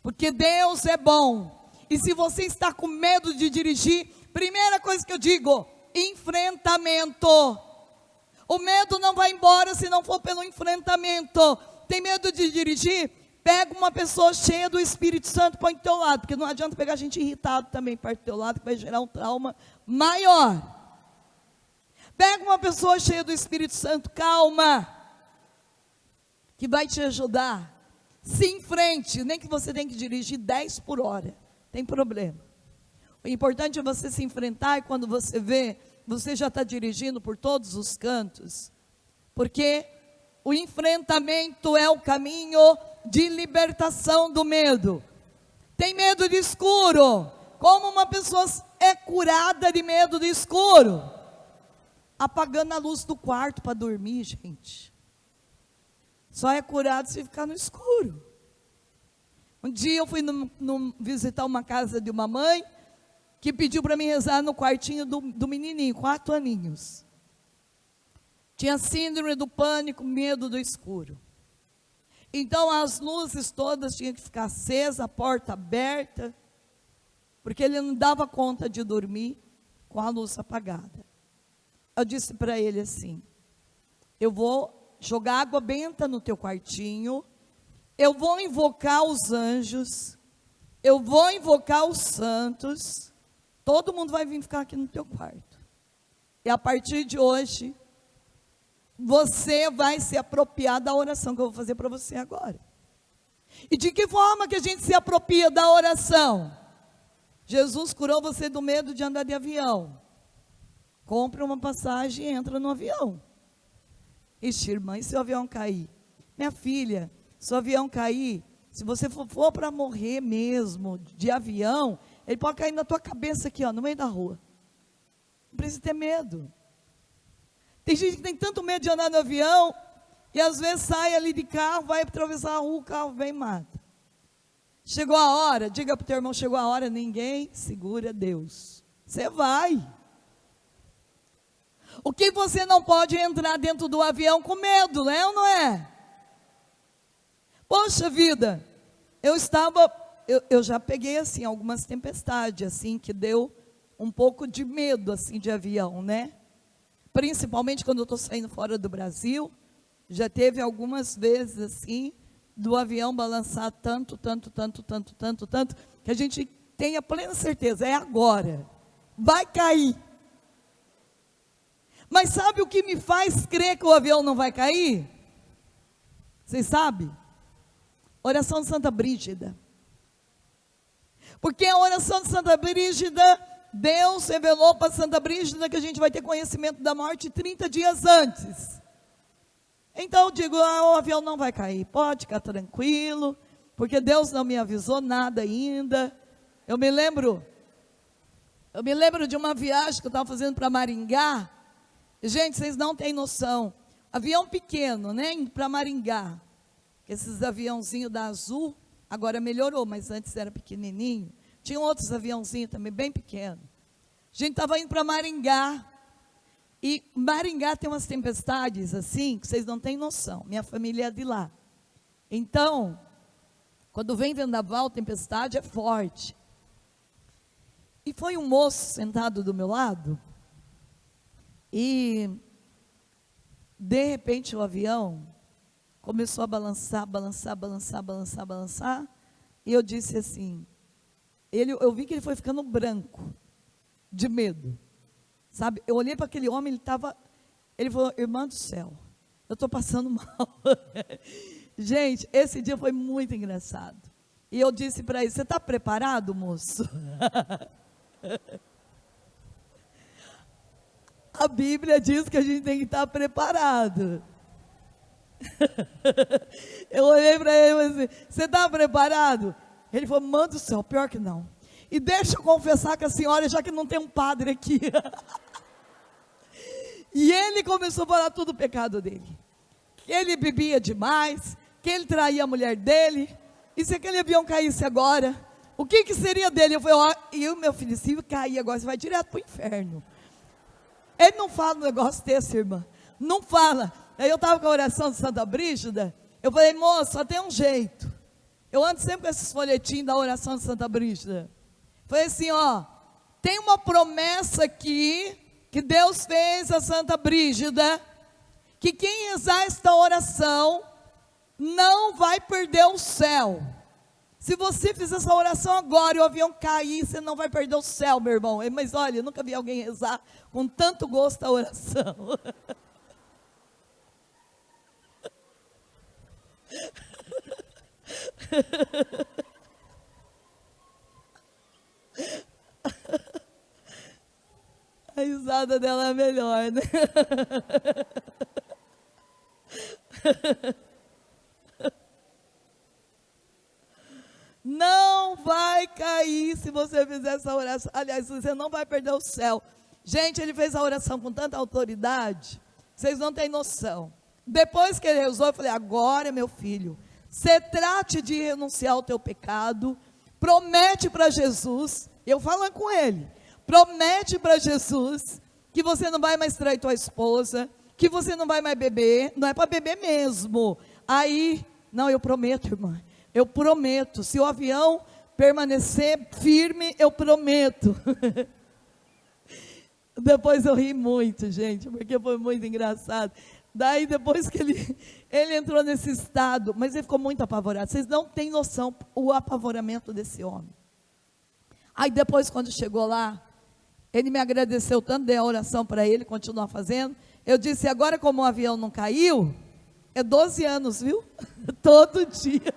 Porque Deus é bom. E se você está com medo de dirigir, primeira coisa que eu digo, enfrentamento. O medo não vai embora se não for pelo enfrentamento. Tem medo de dirigir? Pega uma pessoa cheia do Espírito Santo, põe do teu lado, porque não adianta pegar gente irritada também perto do teu lado, que vai gerar um trauma maior. Pega uma pessoa cheia do Espírito Santo, calma, que vai te ajudar. Se enfrente, nem que você tenha que dirigir 10 por hora, tem problema. O importante é você se enfrentar, e quando você vê, você já está dirigindo por todos os cantos, porque o enfrentamento é o caminho de libertação do medo. Tem medo de escuro? Como uma pessoa é curada de medo do escuro? Apagando a luz do quarto para dormir, gente. Só é curado se ficar no escuro. Um dia eu fui visitar uma casa de uma mãe que pediu para mim rezar no quartinho do menininho, 4 aninhos. Tinha síndrome do pânico, medo do escuro. Então as luzes todas tinham que ficar acesas, a porta aberta, porque ele não dava conta de dormir com a luz apagada. Eu disse para ele assim: eu vou jogar água benta no teu quartinho, eu vou invocar os anjos, eu vou invocar os santos, todo mundo vai vir ficar aqui no teu quarto. E a partir de hoje, você vai se apropriar da oração que eu vou fazer para você agora. E de que forma que a gente se apropria da oração? Jesus curou você do medo de andar de avião. Compre uma passagem e entra no avião. Ixi, irmã, e se o avião cair? Minha filha, se o avião cair, se você for para morrer mesmo de avião, ele pode cair na tua cabeça aqui, ó, no meio da rua. Não precisa ter medo. Tem gente que tem tanto medo de andar no avião, e às vezes sai ali de carro, vai atravessar a rua, o carro vem e mata. Chegou a hora, diga para o teu irmão, chegou a hora, ninguém segura Deus. Você vai. O que você não pode entrar dentro do avião com medo, né ou não é? Poxa vida, eu já peguei assim, algumas tempestades, assim, que deu um pouco de medo, assim, de avião, né? Principalmente quando eu estou saindo fora do Brasil, já teve algumas vezes, assim, do avião balançar tanto, que a gente tem a plena certeza, é agora, vai cair. Mas sabe o que me faz crer que o avião não vai cair? Vocês sabem? Oração de Santa Brígida. Porque a oração de Santa Brígida, Deus revelou para Santa Brígida que a gente vai ter conhecimento da morte 30 dias antes. Então eu digo, o avião não vai cair, pode ficar tranquilo, porque Deus não me avisou nada ainda. Eu me lembro de uma viagem que eu estava fazendo para Maringá. Gente, vocês não têm noção. Avião pequeno, né, indo para Maringá. Esses aviãozinhos da Azul, agora melhorou, mas antes era pequenininho. Tinha outros aviãozinhos também, bem pequenos. A gente estava indo para Maringá. E Maringá tem umas tempestades assim, que vocês não têm noção. Minha família é de lá. Então, quando vem vendaval, tempestade é forte. E foi um moço sentado do meu lado. E, de repente, o avião começou a balançar. E eu disse assim, eu vi que ele foi ficando branco, de medo. Sabe, eu olhei para aquele homem, ele falou, irmã do céu, eu estou passando mal. Gente, esse dia foi muito engraçado. E eu disse para ele, você está preparado, moço? A Bíblia diz que a gente tem que estar preparado. Eu olhei para ele e falei assim, você está preparado? Ele falou, manda o céu, pior que não. E deixa eu confessar com a senhora, já que não tem um padre aqui. E ele começou a falar tudo o pecado dele. Que ele bebia demais, que ele traía a mulher dele. E se aquele avião caísse agora, o que seria dele? Eu falei, e o meu filho, se cair agora, você vai direto para o inferno. Ele não fala um negócio desse, irmã. Não fala. Aí eu estava com a oração de Santa Brígida. Eu falei, moço, só tem um jeito. Eu ando sempre com esses folhetinhos da oração de Santa Brígida. Falei assim, tem uma promessa aqui, que Deus fez a Santa Brígida, que quem rezar esta oração, não vai perder o céu. Se você fizer essa oração agora e o avião cair, você não vai perder o céu, meu irmão. Mas olha, eu nunca vi alguém rezar com tanto gosto a oração. A risada dela é melhor, né? Não vai cair se você fizer essa oração. Aliás, você não vai perder o céu. Gente, ele fez a oração com tanta autoridade, vocês não têm noção. Depois que ele rezou, eu falei, agora, meu filho, você trate de renunciar ao teu pecado, promete para Jesus, eu falando com ele, promete para Jesus, que você não vai mais trair tua esposa, que você não vai mais beber, não é para beber mesmo. Aí, não, eu prometo, irmã, eu prometo, se o avião permanecer firme, eu prometo. Depois eu ri muito, gente, porque foi muito engraçado. Daí depois que ele entrou nesse estado, mas ele ficou muito apavorado. Vocês não têm noção o apavoramento desse homem. Aí depois, quando chegou lá, ele me agradeceu tanto, dei a oração para ele, continuar fazendo. Eu disse, agora como o avião não caiu, é 12 anos, viu? Todo dia.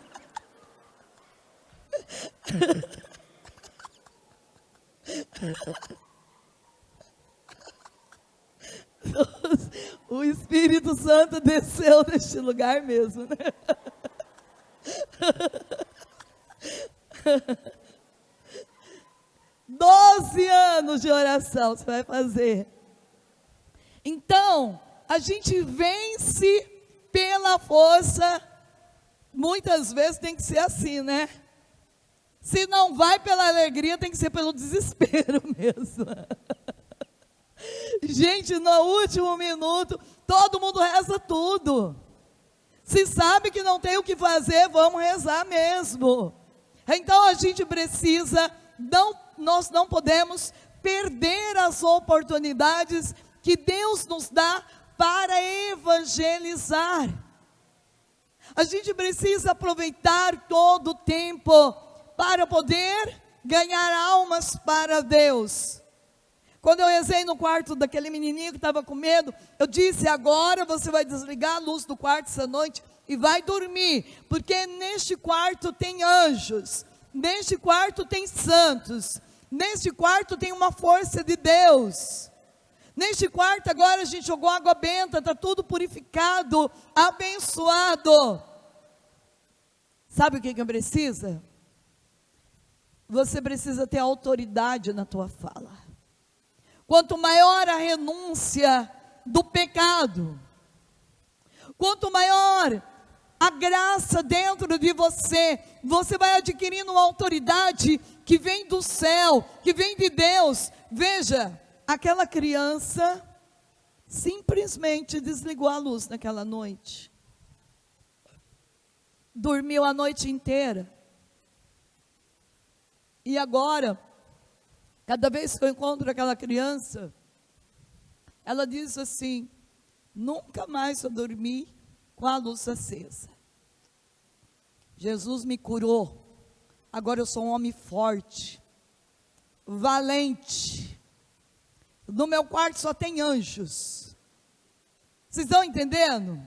O Espírito Santo desceu neste lugar mesmo, né? 12 anos de oração você vai fazer. Então, a gente vence pela força. Muitas vezes tem que ser assim, né? Se não vai pela alegria, tem que ser pelo desespero mesmo. Gente, no último minuto, todo mundo reza tudo. Se sabe que não tem o que fazer, vamos rezar mesmo. Então a gente precisa, nós não podemos perder as oportunidades que Deus nos dá para evangelizar. A gente precisa aproveitar todo o tempo para poder ganhar almas para Deus. Quando eu rezei no quarto daquele menininho que estava com medo, eu disse, agora você vai desligar a luz do quarto essa noite e vai dormir, porque neste quarto tem anjos, neste quarto tem santos, neste quarto tem uma força de Deus. Neste quarto agora a gente jogou água benta, está tudo purificado, abençoado. Sabe o que precisa? Você precisa ter autoridade na tua fala. Quanto maior a renúncia do pecado, quanto maior a graça dentro de você, você vai adquirindo uma autoridade que vem do céu, que vem de Deus. Veja, aquela criança simplesmente desligou a luz naquela noite. Dormiu a noite inteira. E agora, cada vez que eu encontro aquela criança, ela diz assim, nunca mais eu dormi com a luz acesa. Jesus me curou, agora eu sou um homem forte, valente. No meu quarto só tem anjos. Vocês estão entendendo?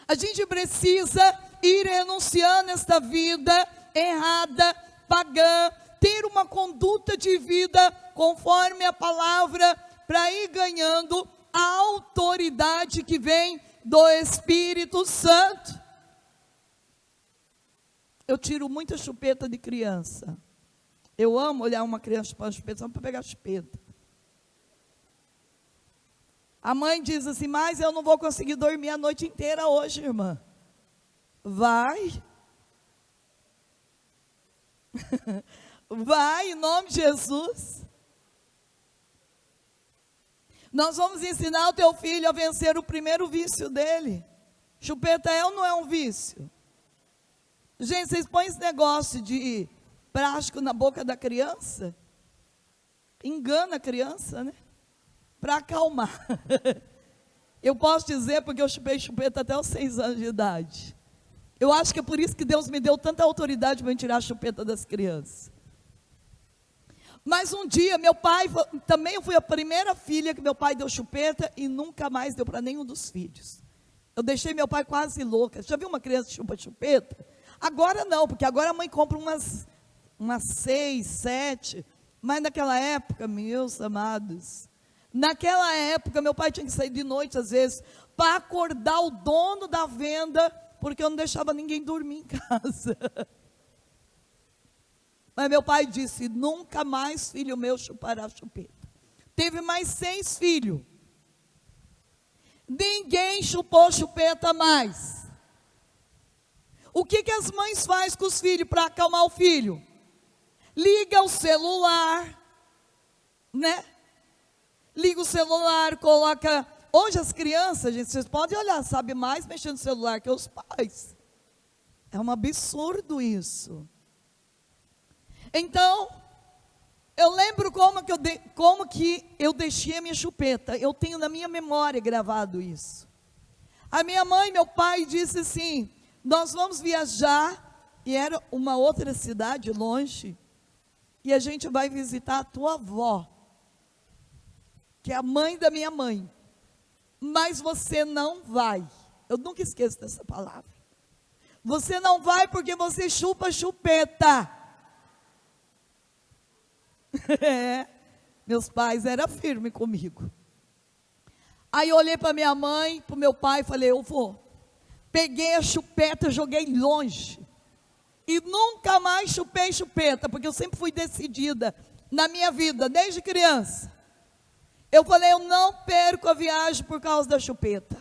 A gente precisa ir renunciando esta vida errada, pagã, ter uma conduta de vida conforme a palavra, para ir ganhando a autoridade que vem do Espírito Santo. Eu tiro muita chupeta de criança. Eu amo olhar uma criança chupando chupeta, só para pegar chupeta. A mãe diz assim, mas eu não vou conseguir dormir a noite inteira hoje, irmã. Vai. Vai, em nome de Jesus. Nós vamos ensinar o teu filho a vencer o primeiro vício dele. Chupeta é ou não é um vício? Gente, vocês põem esse negócio de plástico na boca da criança, engana a criança, né? Para acalmar. Eu posso dizer, porque eu chupei chupeta até os 6 anos de idade. Eu acho que é por isso que Deus me deu tanta autoridade para tirar a chupeta das crianças. Mas um dia, meu pai, também eu fui a primeira filha que meu pai deu chupeta e nunca mais deu para nenhum dos filhos. Eu deixei meu pai quase louca. Já viu uma criança que chupa chupeta? Agora não, porque agora a mãe compra umas 6, 7. Mas naquela época, meus amados, naquela época meu pai tinha que sair de noite às vezes, para acordar o dono da venda, porque eu não deixava ninguém dormir em casa. Mas meu pai disse: nunca mais filho meu chupará chupeta. Teve mais 6 filhos. Ninguém chupou chupeta mais. O que as mães fazem com os filhos para acalmar o filho? Liga o celular, né? Liga o celular, coloca... Hoje as crianças, gente, vocês podem olhar, sabe mais mexendo no celular que os pais. É um absurdo isso. Então, eu lembro como que eu deixei a minha chupeta. Eu tenho na minha memória gravado isso. A minha mãe e meu pai disse assim: nós vamos viajar, e era uma outra cidade longe, e a gente vai visitar a tua avó, que é a mãe da minha mãe. Mas você não vai. Eu nunca esqueço dessa palavra. Você não vai porque você chupa chupeta. Meus pais eram firmes comigo. Aí eu olhei para minha mãe, para o meu pai e falei: eu vou. Peguei a chupeta, joguei longe. E nunca mais chupei chupeta, porque eu sempre fui decidida na minha vida, desde criança. Eu falei: eu não perco a viagem por causa da chupeta.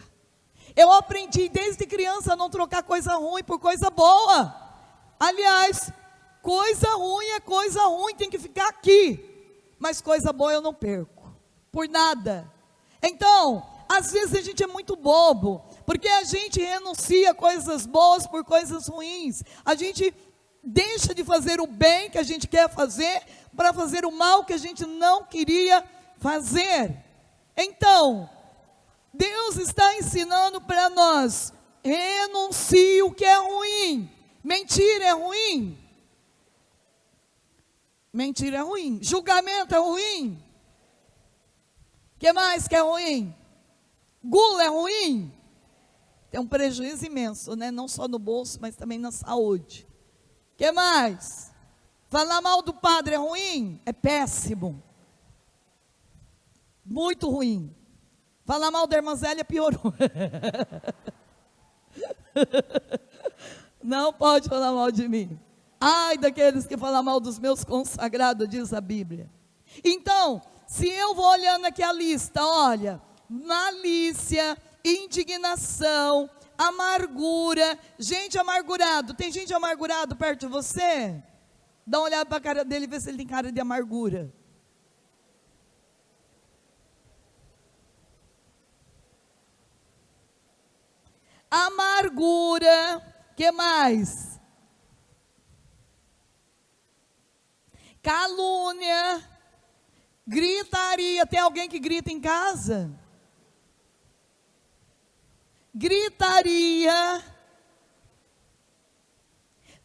Eu aprendi desde criança a não trocar coisa ruim por coisa boa. Aliás, coisa ruim é coisa ruim, tem que ficar aqui. Mas coisa boa eu não perco, por nada. Então, às vezes a gente é muito bobo, porque a gente renuncia coisas boas por coisas ruins. A gente deixa de fazer o bem que a gente quer fazer, para fazer o mal que a gente não queria fazer. Então, Deus está ensinando para nós: renuncie o que é ruim. Mentira é ruim. Mentira é ruim. Julgamento é ruim. O que mais que é ruim? Gula é ruim. Tem um prejuízo imenso, né? Não só no bolso, mas também na saúde. O que mais? Falar mal do padre é ruim? É péssimo. Muito ruim. Falar mal da irmã Zélia piorou. Não pode falar mal de mim. Ai daqueles que falam mal dos meus consagrados, diz a Bíblia. Então, se eu vou olhando aqui a lista, olha: malícia, indignação, amargura. Gente amargurado, tem gente amargurado perto de você? Dá uma olhada para a cara dele e vê se ele tem cara de amargura. Amargura, que mais? Calúnia, gritaria. Tem alguém que grita em casa? Gritaria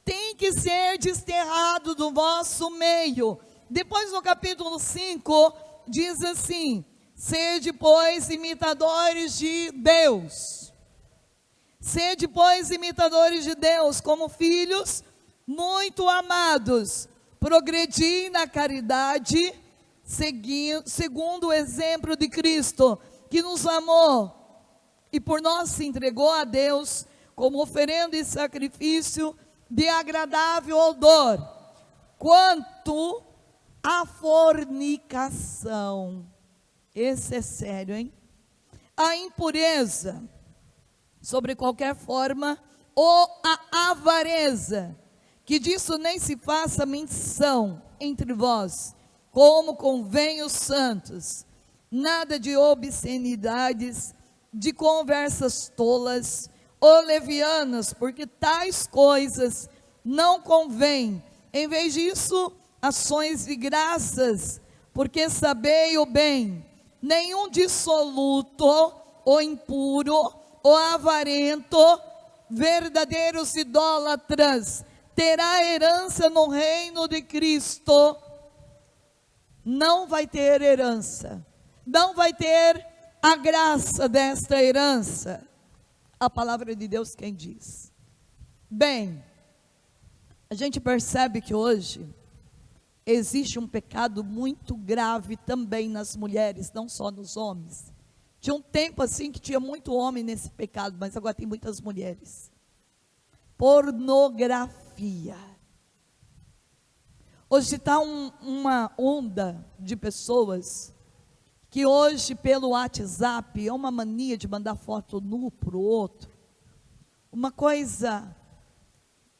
tem que ser desterrado do vosso meio. Depois no capítulo 5 diz assim: sede pois imitadores de Deus. Sede pois imitadores de Deus, como filhos muito amados, progredi na caridade, segundo o exemplo de Cristo, que nos amou e por nós se entregou a Deus como oferenda e sacrifício de agradável odor. Quanto à fornicação, esse é sério, hein? A impureza, sobre qualquer forma, ou a avareza, que disso nem se faça menção entre vós, como convém os santos. Nada de obscenidades, de conversas tolas ou levianas, porque tais coisas não convêm. Em vez disso, ações de graças, porque sabei o bem, nenhum dissoluto, ou impuro, ou avarento, verdadeiros idólatras, terá herança no reino de Cristo. Não vai ter herança, não vai ter a graça desta herança. A palavra de Deus quem diz. Bem, a gente percebe que hoje existe um pecado muito grave também nas mulheres, não só nos homens. Tinha um tempo assim que tinha muito homem nesse pecado, mas agora tem muitas mulheres. Pornografia. Hoje está uma onda de pessoas que hoje pelo WhatsApp é uma mania de mandar foto nu para o outro. Uma coisa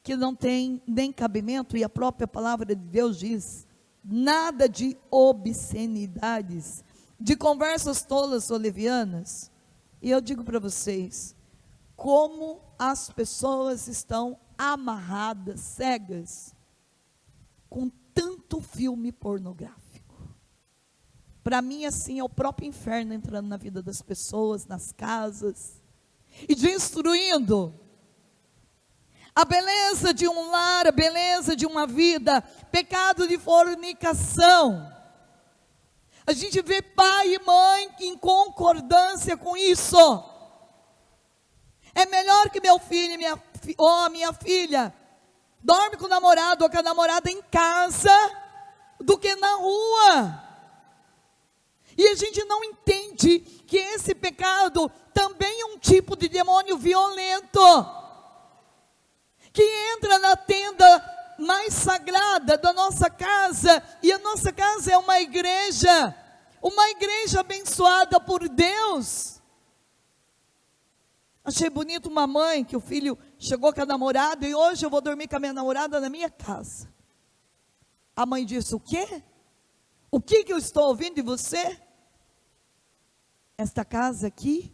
que não tem nem cabimento, e a própria palavra de Deus diz, nada de obscenidades, de conversas tolas ou levianas. E eu digo para vocês, como as pessoas estão amarradas, cegas, com tanto filme pornográfico. Para mim, assim, é o próprio inferno entrando na vida das pessoas, nas casas, e destruindo a beleza de um lar, a beleza de uma vida. Pecado de fornicação. A gente vê pai e mãe em concordância com isso. É melhor que meu filho ou minha filha dorme com o namorado ou com a namorada em casa do que na rua. E a gente não entende que esse pecado também é um tipo de demônio violento, que entra na tenda mais sagrada da nossa casa, e a nossa casa é uma igreja abençoada por Deus. Achei bonito uma mãe que o filho chegou com a namorada, e hoje eu vou dormir com a minha namorada na minha casa. A mãe disse, o quê? O que eu estou ouvindo de você? Esta casa aqui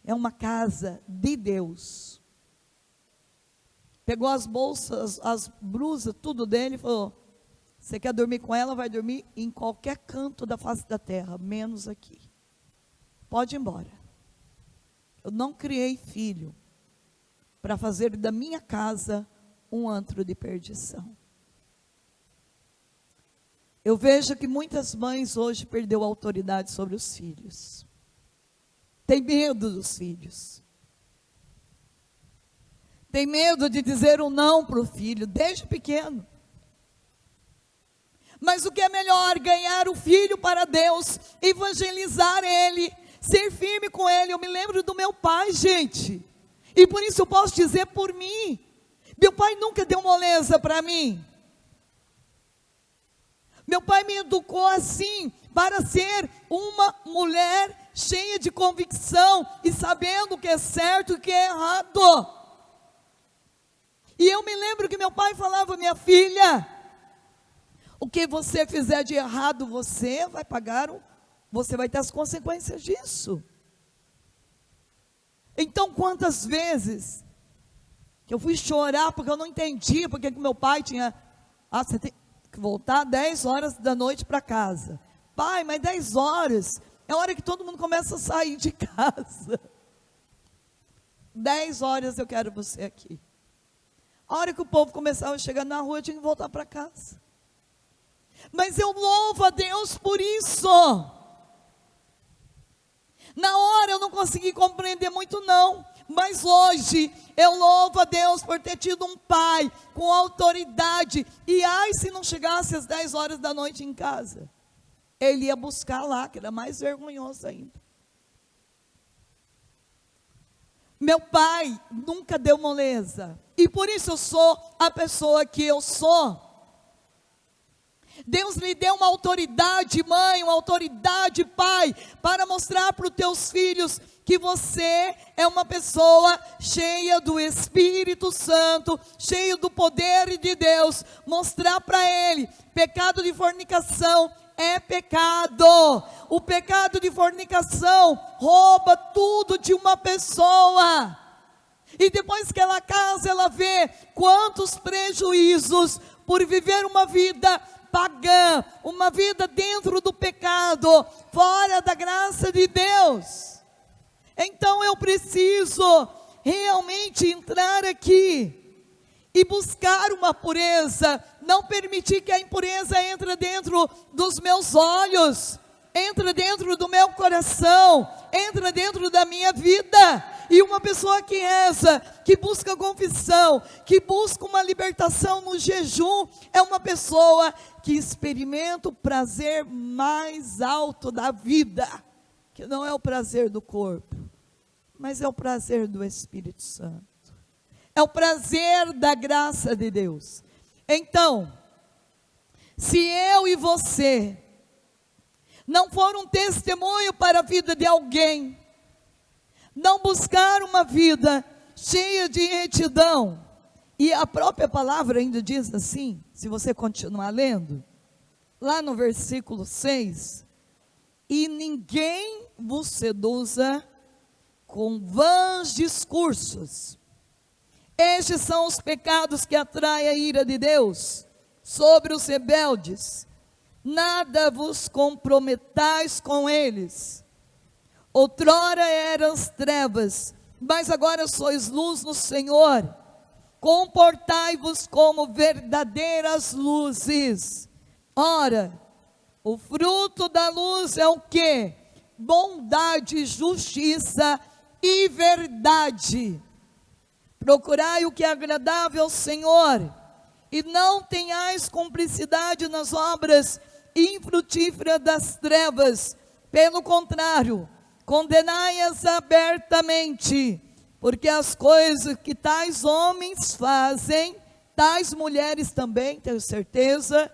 é uma casa de Deus. Pegou as bolsas, as blusas, tudo dele e falou, você quer dormir com ela, vai dormir em qualquer canto da face da terra, menos aqui. Pode ir embora. Eu não criei filho para fazer da minha casa um antro de perdição. Eu vejo que muitas mães hoje perdeu a autoridade sobre os filhos. Tem medo dos filhos. Tem medo de dizer um não para o filho, desde pequeno. Mas o que é melhor? Ganhar o filho para Deus, evangelizar ele, ser firme com ele. Eu me lembro do meu pai, gente. E por isso eu posso dizer por mim. Meu pai nunca deu moleza para mim. Meu pai me educou assim, para ser uma mulher cheia de convicção e sabendo o que é certo e o que é errado. E eu me lembro que meu pai falava, minha filha, o que você fizer de errado, você vai pagar, você vai ter as consequências disso. Então, quantas vezes que eu fui chorar, porque eu não entendia, porque que meu pai tinha, você tem que voltar 10 horas da noite para casa. Pai, mas 10 horas, é a hora que todo mundo começa a sair de casa. 10 horas eu quero você aqui. A hora que o povo começava a chegar na rua, eu tinha que voltar para casa. Mas eu louvo a Deus por isso. Na hora eu não consegui compreender muito não, mas hoje eu louvo a Deus por ter tido um pai com autoridade. E ai, se não chegasse às 10 horas da noite em casa, ele ia buscar lá, que era mais vergonhoso ainda. Meu pai nunca deu moleza, e por isso eu sou a pessoa que eu sou. Deus lhe deu uma autoridade, mãe, uma autoridade, pai, para mostrar para os teus filhos que você é uma pessoa cheia do Espírito Santo, cheio do poder de Deus. Mostrar para ele, pecado de fornicação é pecado. O pecado de fornicação rouba tudo de uma pessoa. E depois que ela casa, ela vê quantos prejuízos por viver uma vida pagã, uma vida dentro do pecado, fora da graça de Deus. Então eu preciso realmente entrar aqui e buscar uma pureza, não permitir que a impureza entre dentro dos meus olhos, entra dentro do meu coração, entra dentro da minha vida. E uma pessoa que reza, que busca confissão, que busca uma libertação no jejum, é uma pessoa que experimenta o prazer mais alto da vida, que não é o prazer do corpo, mas é o prazer do Espírito Santo, é o prazer da graça de Deus. Então, Se eu e você não for um testemunho para a vida de alguém, não buscar uma vida cheia de retidão, e a própria palavra ainda diz assim, se você continuar lendo, lá no versículo 6, e ninguém vos seduza com vãs discursos. Estes são os pecados que atraem a ira de Deus sobre os rebeldes. Nada vos comprometais com eles. Outrora eram trevas, mas agora sois luz no Senhor. Comportai-vos como verdadeiras luzes. Ora, o fruto da luz é o quê? Bondade, justiça e verdade. Procurai o que é agradável ao Senhor, e não tenhais cumplicidade nas obras infrutíferas das trevas. Pelo contrário, condenai-as abertamente, porque as coisas que tais homens fazem, tais mulheres também, tenho certeza,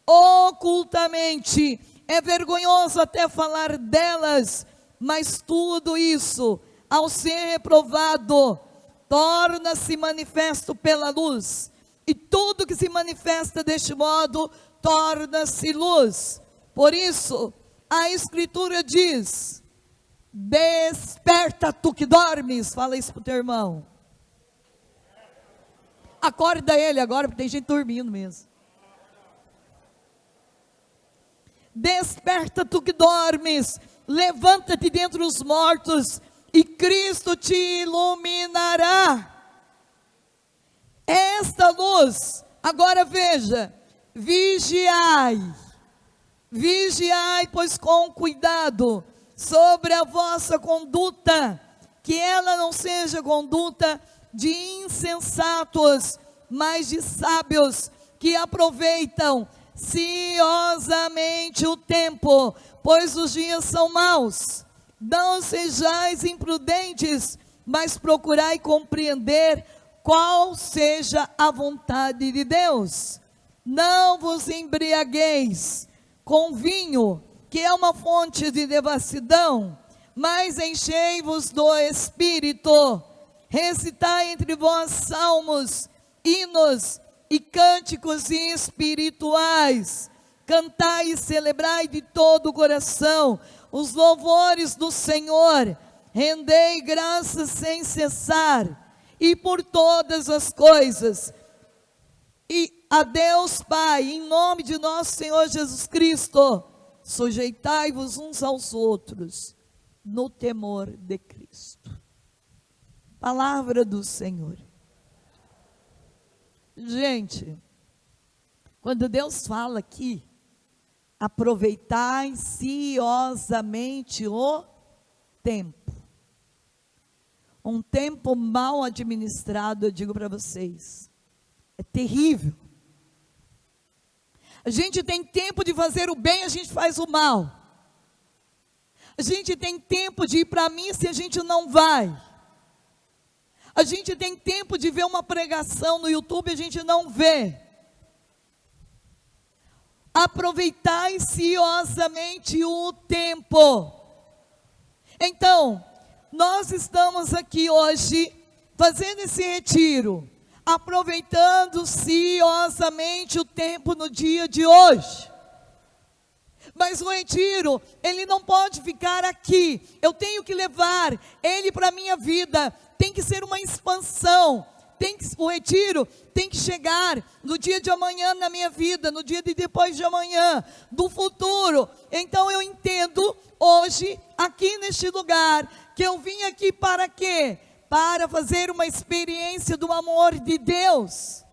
ocultamente, é vergonhoso até falar delas, mas tudo isso, ao ser reprovado, torna-se manifesto pela luz, e tudo que se manifesta deste modo, torna-se luz. Por isso, a Escritura diz, desperta tu que dormes, fala isso para o teu irmão, acorda ele agora, porque tem gente dormindo mesmo. Desperta tu que dormes, levanta-te dentre os mortos, e Cristo te iluminará. Esta luz, agora veja, vigiai, pois com cuidado, sobre a vossa conduta, que ela não seja conduta de insensatos, mas de sábios, que aproveitam ciosamente o tempo, pois os dias são maus. Não sejais imprudentes, mas procurai compreender qual seja a vontade de Deus. Não vos embriagueis com vinho, que é uma fonte de devassidão, mas enchei-vos do Espírito. Recitai entre vós salmos, hinos e cânticos espirituais. Cantai e celebrai de todo o coração os louvores do Senhor. Rendei graças sem cessar, e por todas as coisas. E a Deus Pai, em nome de nosso Senhor Jesus Cristo, sujeitai-vos uns aos outros, no temor de Cristo. Palavra do Senhor. Gente, quando Deus fala aqui, aproveitai ciosamente o tempo. Um tempo mal administrado, eu digo para vocês, é terrível. A gente tem tempo de fazer o bem, a gente faz o mal. A gente tem tempo de ir para a missa e a gente não vai. A gente tem tempo de ver uma pregação no YouTube e a gente não vê. Aproveitai ciosamente o tempo. Então, nós estamos aqui hoje, fazendo esse retiro, aproveitando ciosamente o tempo no dia de hoje. Mas o retiro, ele não pode ficar aqui, eu tenho que levar ele para a minha vida, tem que ser uma expansão. O retiro tem que chegar no dia de amanhã na minha vida, no dia de depois de amanhã, do futuro. Então eu entendo hoje, aqui neste lugar, que eu vim aqui para quê? Para fazer uma experiência do amor de Deus.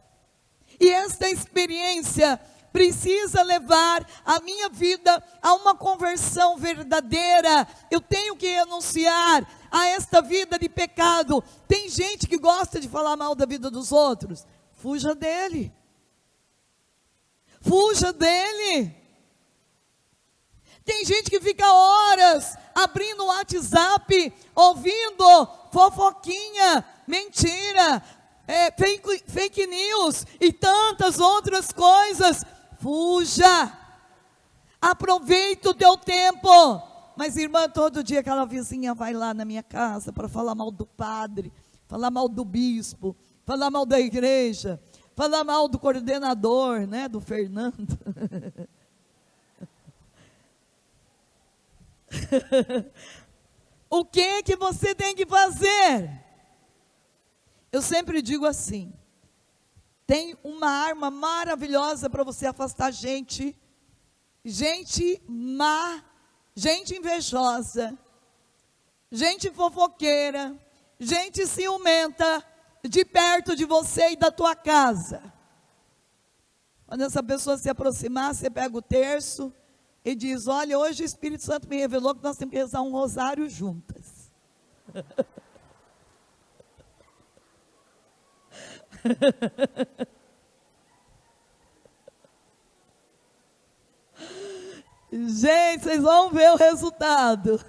E esta experiência precisa levar a minha vida a uma conversão verdadeira. Eu tenho que renunciar a esta vida de pecado. Tem gente que gosta de falar mal da vida dos outros. Fuja dele. Fuja dele. Tem gente que fica horas abrindo o WhatsApp, ouvindo fofoquinha, mentira, fake news e tantas outras coisas. fuja. Aproveita o teu tempo. Mas, irmã, todo dia aquela vizinha vai lá na minha casa para falar mal do padre, falar mal do bispo, falar mal da igreja, falar mal do coordenador, né, do Fernando. O que você tem que fazer? Eu sempre digo assim: tem uma arma maravilhosa para você afastar gente má, gente invejosa, gente fofoqueira, gente ciumenta, de perto de você e da tua casa. Quando essa pessoa se aproximar, você pega o terço e diz: olha, hoje o Espírito Santo me revelou que nós temos que rezar um rosário juntas. Gente, vocês vão ver o resultado.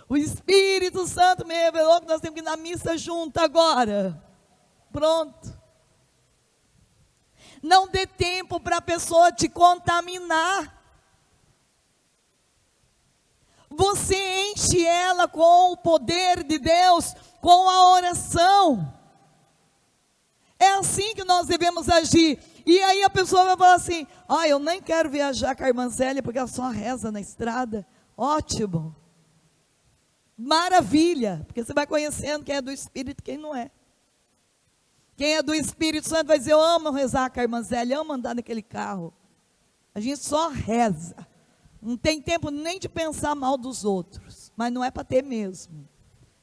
O Espírito Santo me revelou que nós temos que ir na missa junto agora. Pronto. Não dê tempo para a pessoa te contaminar. Você enche ela com o poder de Deus, com a oração. É assim que nós devemos agir. E aí a pessoa vai falar assim: eu nem quero viajar com a irmã Zélia, porque ela só reza na estrada. Ótimo. Maravilha. Porque você vai conhecendo quem é do Espírito e quem não é. Quem é do Espírito Santo vai dizer: eu amo rezar com a irmã Zélia, eu amo andar naquele carro. A gente só reza. Não tem tempo nem de pensar mal dos outros. Mas não é para ter mesmo.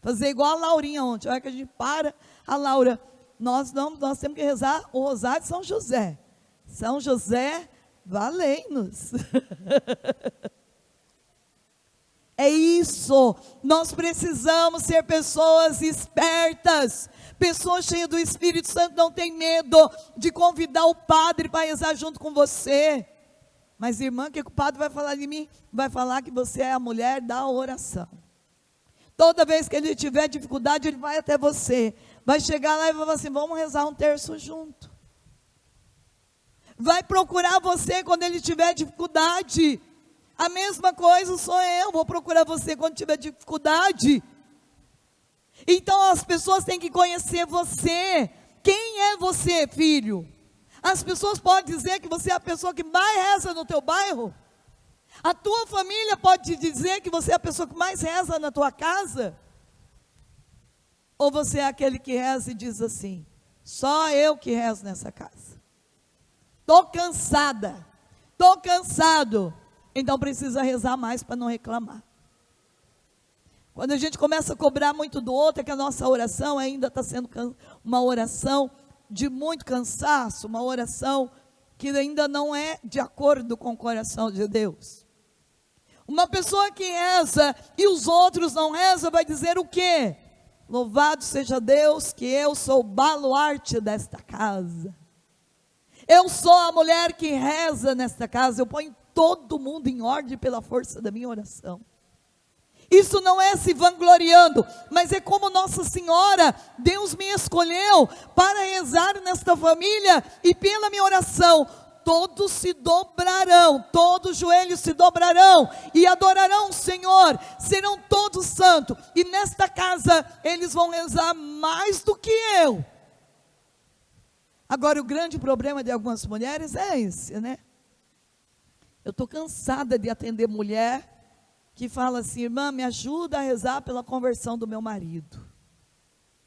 Fazer igual a Laurinha ontem. Olha que a gente para, a Laura: nós temos que rezar o rosário de São José. São José, valei-nos. É isso. Nós precisamos ser pessoas espertas. Pessoas cheias do Espírito Santo não tem medo de convidar o padre para rezar junto com você. Mas, irmã, o que o padre vai falar de mim? Vai falar que você é a mulher da oração. Toda vez que ele tiver dificuldade, ele vai até você. Vai chegar lá e vai falar assim: vamos rezar um terço junto. Vai procurar você quando ele tiver dificuldade. A mesma coisa sou eu, vou procurar você quando tiver dificuldade. Então as pessoas têm que conhecer você. Quem é você, filho? As pessoas podem dizer que você é a pessoa que mais reza no teu bairro. A tua família pode te dizer que você é a pessoa que mais reza na tua casa. Ou você é aquele que reza e diz assim: só eu que rezo nessa casa. Estou cansada, estou cansado. Então precisa rezar mais para não reclamar. Quando a gente começa a cobrar muito do outro, é que a nossa oração ainda está sendo uma oração de muito cansaço, uma oração que ainda não é de acordo com o coração de Deus. Uma pessoa que reza e os outros não rezam, vai dizer o quê? Louvado seja Deus que eu sou o baluarte desta casa. Eu sou a mulher que reza nesta casa, eu ponho todo mundo em ordem pela força da minha oração. Isso não é se vangloriando, mas é como Nossa Senhora, Deus me escolheu para rezar nesta família, e pela minha oração, todos se dobrarão, todos os joelhos se dobrarão, e adorarão o Senhor, serão todos santos, e nesta casa, eles vão rezar mais do que eu. Agora, o grande problema de algumas mulheres é esse, né? Eu estou cansada de atender mulher que fala assim: irmã, me ajuda a rezar pela conversão do meu marido.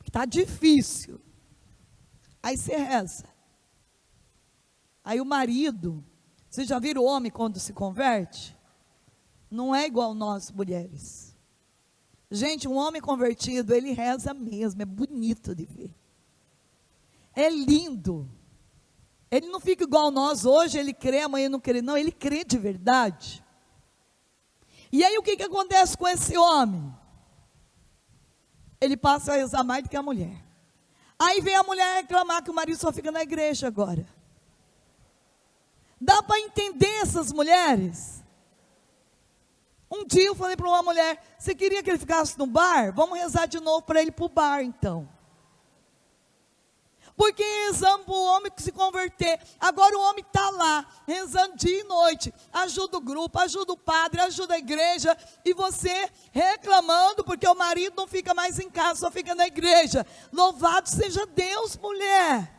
Está difícil. Aí você reza. Aí o marido, você já viram o homem quando se converte? Não é igual nós mulheres. Gente, um homem convertido, ele reza mesmo, é bonito de ver. É lindo. Ele não fica igual nós, hoje ele crê, amanhã não crê, não, ele crê de verdade. E aí o que acontece com esse homem? Ele passa a rezar mais do que a mulher. Aí vem a mulher reclamar que o marido só fica na igreja agora. Dá para entender essas mulheres? Um dia eu falei para uma mulher: você queria que ele ficasse no bar? Vamos rezar de novo para ele ir para o bar então. Porque rezamos para o homem se converter. Agora o homem está lá, rezando dia e noite. Ajuda o grupo, ajuda o padre, ajuda a igreja. E você reclamando porque o marido não fica mais em casa, só fica na igreja. Louvado seja Deus, mulher.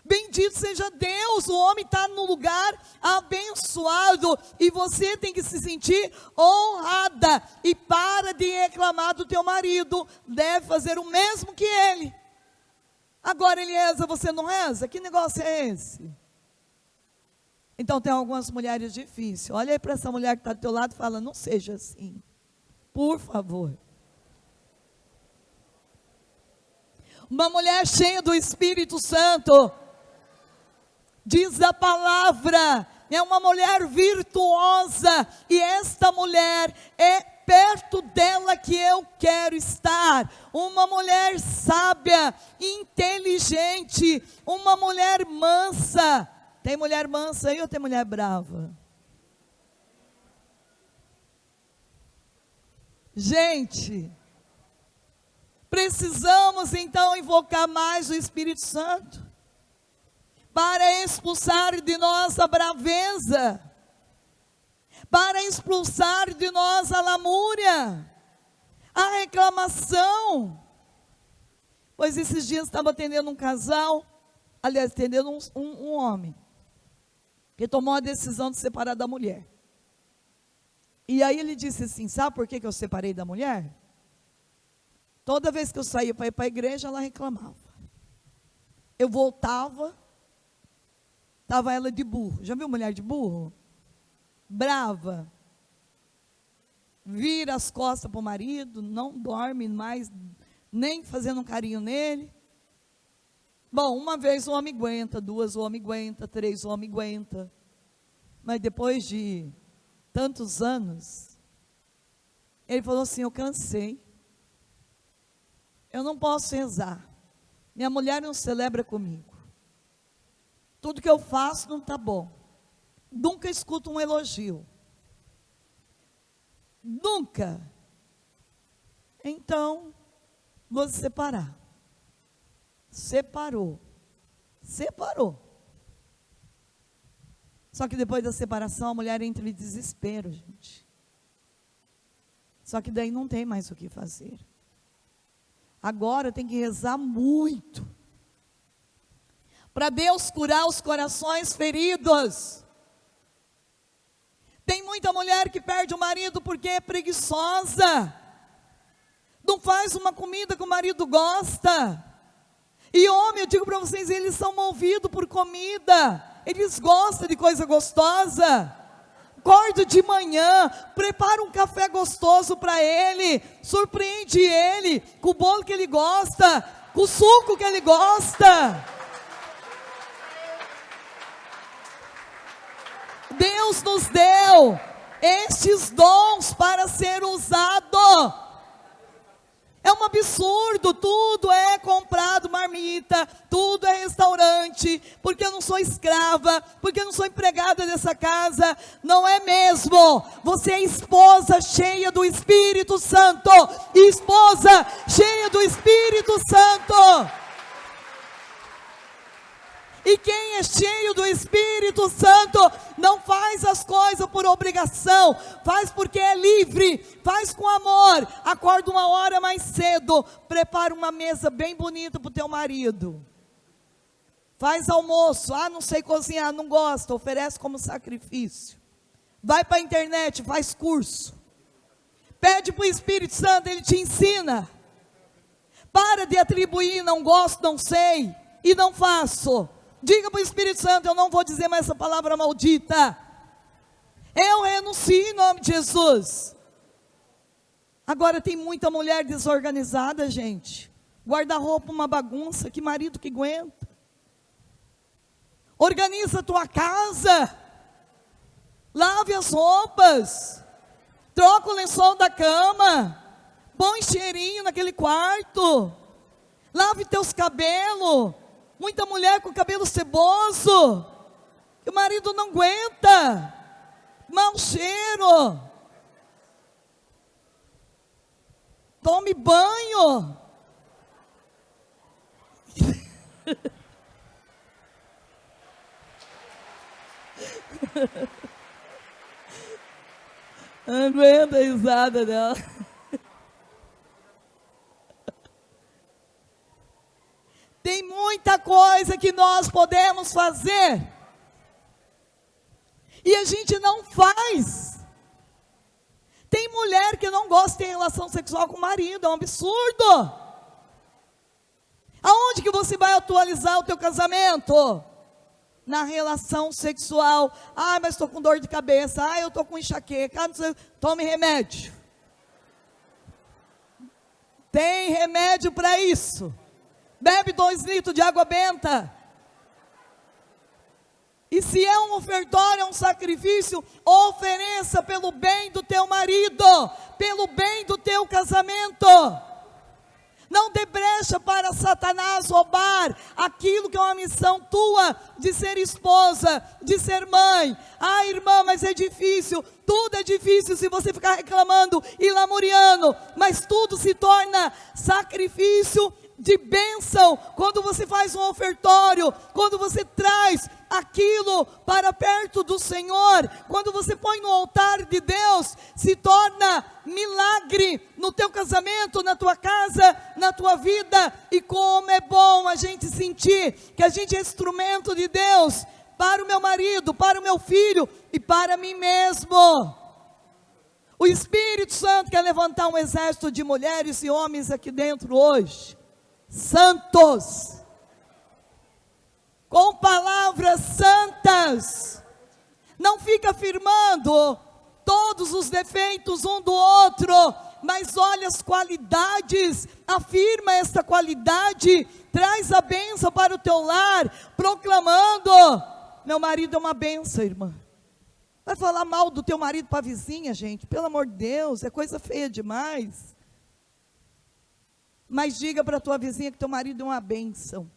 Bendito seja Deus, o homem está no lugar abençoado e você tem que se sentir honrada. E para de reclamar do teu marido, deve fazer o mesmo que ele. Agora ele reza, você não reza? Que negócio é esse? Então tem algumas mulheres difíceis. Olha aí para essa mulher que está do teu lado e fala, não seja assim, por favor. Uma mulher cheia do Espírito Santo, diz a palavra, é uma mulher virtuosa, e esta mulher é perto dela que eu quero estar. Uma mulher sábia, inteligente, uma mulher mansa. Tem mulher mansa aí ou tem mulher brava? Gente, precisamos então invocar mais o Espírito Santo para expulsar de nós a braveza, para expulsar de nós a lamúria, a reclamação. Pois esses dias estava atendendo um casal, aliás, atendendo um homem, que tomou a decisão de separar da mulher. E aí ele disse assim, sabe por que eu separei da mulher? Toda vez que eu saía para ir para a igreja, ela reclamava. Eu voltava, estava ela de burro. Já viu mulher de burro? Brava. Vira as costas para o marido, não dorme mais, nem fazendo um carinho nele. Bom, uma vez o homem aguenta, duas o homem aguenta, três o homem aguenta. Mas depois de tantos anos, ele falou assim, eu cansei. Eu não posso rezar. Minha mulher não celebra comigo. Tudo que eu faço não está bom. Nunca escuto um elogio. Nunca. Então, vou separar. Separou. Só que depois da separação, a mulher entra em desespero, gente. Só que daí não tem mais o que fazer. Agora tem que rezar muito para Deus curar os corações feridos. Tem muita mulher que perde o marido porque é preguiçosa, não faz uma comida que o marido gosta. E homem, eu digo para vocês, eles são movidos por comida, eles gostam de coisa gostosa. Acorda de manhã, prepara um café gostoso para ele, surpreende ele com o bolo que ele gosta, com o suco que ele gosta. Deus nos deu estes dons para ser usado. É um absurdo, tudo é comprado, marmita, tudo é restaurante, porque eu não sou escrava, porque eu não sou empregada dessa casa, não é mesmo? Você é esposa cheia do Espírito Santo, esposa cheia do Espírito Santo. E quem é cheio do Espírito Santo não faz as coisas por obrigação, faz porque é livre, faz com amor. Acorda uma hora mais cedo, prepara uma mesa bem bonita para o teu marido. Faz almoço, não sei cozinhar, não gosta, oferece como sacrifício. Vai para a internet, faz curso. Pede para o Espírito Santo, ele te ensina. Para de atribuir, não gosto, não sei e não faço. Diga para o Espírito Santo, eu não vou dizer mais essa palavra maldita. Eu renuncio em nome de Jesus. Agora tem muita mulher desorganizada, gente. Guarda-roupa uma bagunça, que marido que aguenta. Organiza a tua casa. Lave as roupas. Troca o lençol da cama. Põe cheirinho naquele quarto. Lave teus cabelos. Muita mulher com cabelo ceboso, que o marido não aguenta, mau cheiro. Tome banho. Aguenta a risada dela. Tem muita coisa que nós podemos fazer e a gente não faz. Tem mulher que não gosta de ter relação sexual com o marido, é um absurdo. Aonde que você vai atualizar o teu casamento? Na relação sexual. Ah, mas estou com dor de cabeça. Ah, eu estou com enxaqueca. Ah, não sei. Tome remédio. Tem remédio para isso. Bebe 2 litros de água benta. E se é um ofertório, é um sacrifício, ofereça pelo bem do teu marido, pelo bem do teu casamento. Não dê brecha para Satanás roubar aquilo que é uma missão tua, de ser esposa, de ser mãe. Ah, irmã, mas é difícil. Tudo é difícil se você ficar reclamando e lamuriando, mas tudo se torna sacrifício de bênção, quando você faz um ofertório, quando você traz aquilo para perto do Senhor, quando você põe no altar de Deus, se torna milagre no teu casamento, na tua casa, na tua vida. E como é bom a gente sentir que a gente é instrumento de Deus, para o meu marido, para o meu filho e para mim mesmo. O Espírito Santo quer levantar um exército de mulheres e homens aqui dentro hoje, santos, com palavras santas. Não fica afirmando todos os defeitos um do outro, mas olha as qualidades, afirma esta qualidade, traz a bênção para o teu lar, proclamando: meu marido é uma bênção, irmã. Vai falar mal do teu marido para a vizinha, gente, pelo amor de Deus, é coisa feia demais. Mas diga para a tua vizinha que teu marido é uma bênção.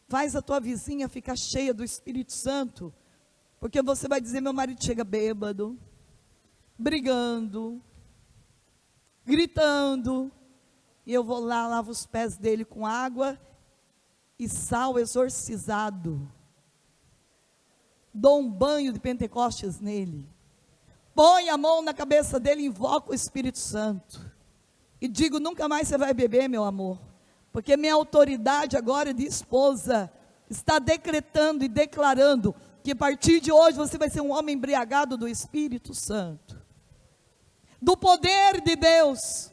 Faz a tua vizinha ficar cheia do Espírito Santo, porque você vai dizer: meu marido chega bêbado, brigando, gritando, e eu vou lá, lavo os pés dele com água e sal exorcizado, dou um banho de Pentecostes nele, põe a mão na cabeça dele, invoco o Espírito Santo, e digo: nunca mais você vai beber, meu amor, porque minha autoridade agora de esposa está decretando e declarando que a partir de hoje você vai ser um homem embriagado do Espírito Santo, do poder de Deus.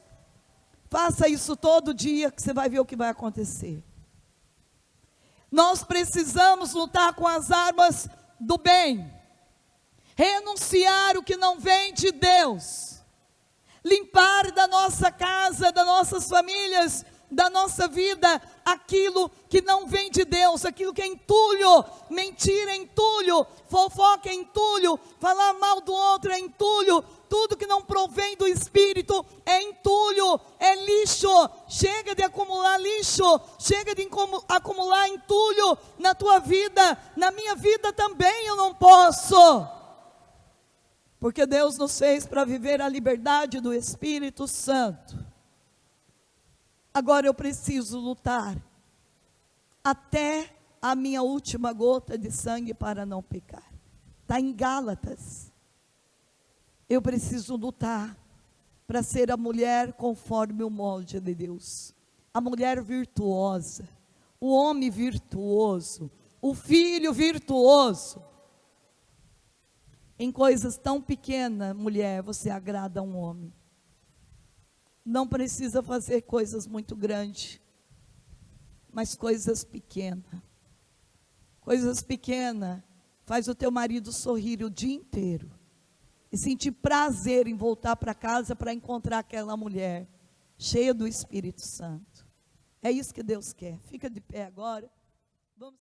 Faça isso todo dia, que você vai ver o que vai acontecer. Nós precisamos lutar com as armas do bem, renunciar o que não vem de Deus, limpar da nossa casa, das nossas famílias, da nossa vida, aquilo que não vem de Deus, aquilo que é entulho. Mentira é entulho, fofoca é entulho, falar mal do outro é entulho, tudo que não provém do Espírito é entulho, é lixo. Chega de acumular lixo, chega de acumular entulho na tua vida, na minha vida também eu não posso, porque Deus nos fez para viver a liberdade do Espírito Santo. Agora eu preciso lutar até a minha última gota de sangue para não pecar. Está em Gálatas. Eu preciso lutar para ser a mulher conforme o molde de Deus. A mulher virtuosa, o homem virtuoso, o filho virtuoso. Em coisas tão pequenas, mulher, você agrada a um homem. Não precisa fazer coisas muito grandes, mas coisas pequenas. Coisas pequenas faz o teu marido sorrir o dia inteiro e sentir prazer em voltar para casa para encontrar aquela mulher cheia do Espírito Santo. É isso que Deus quer. Fica de pé agora. Vamos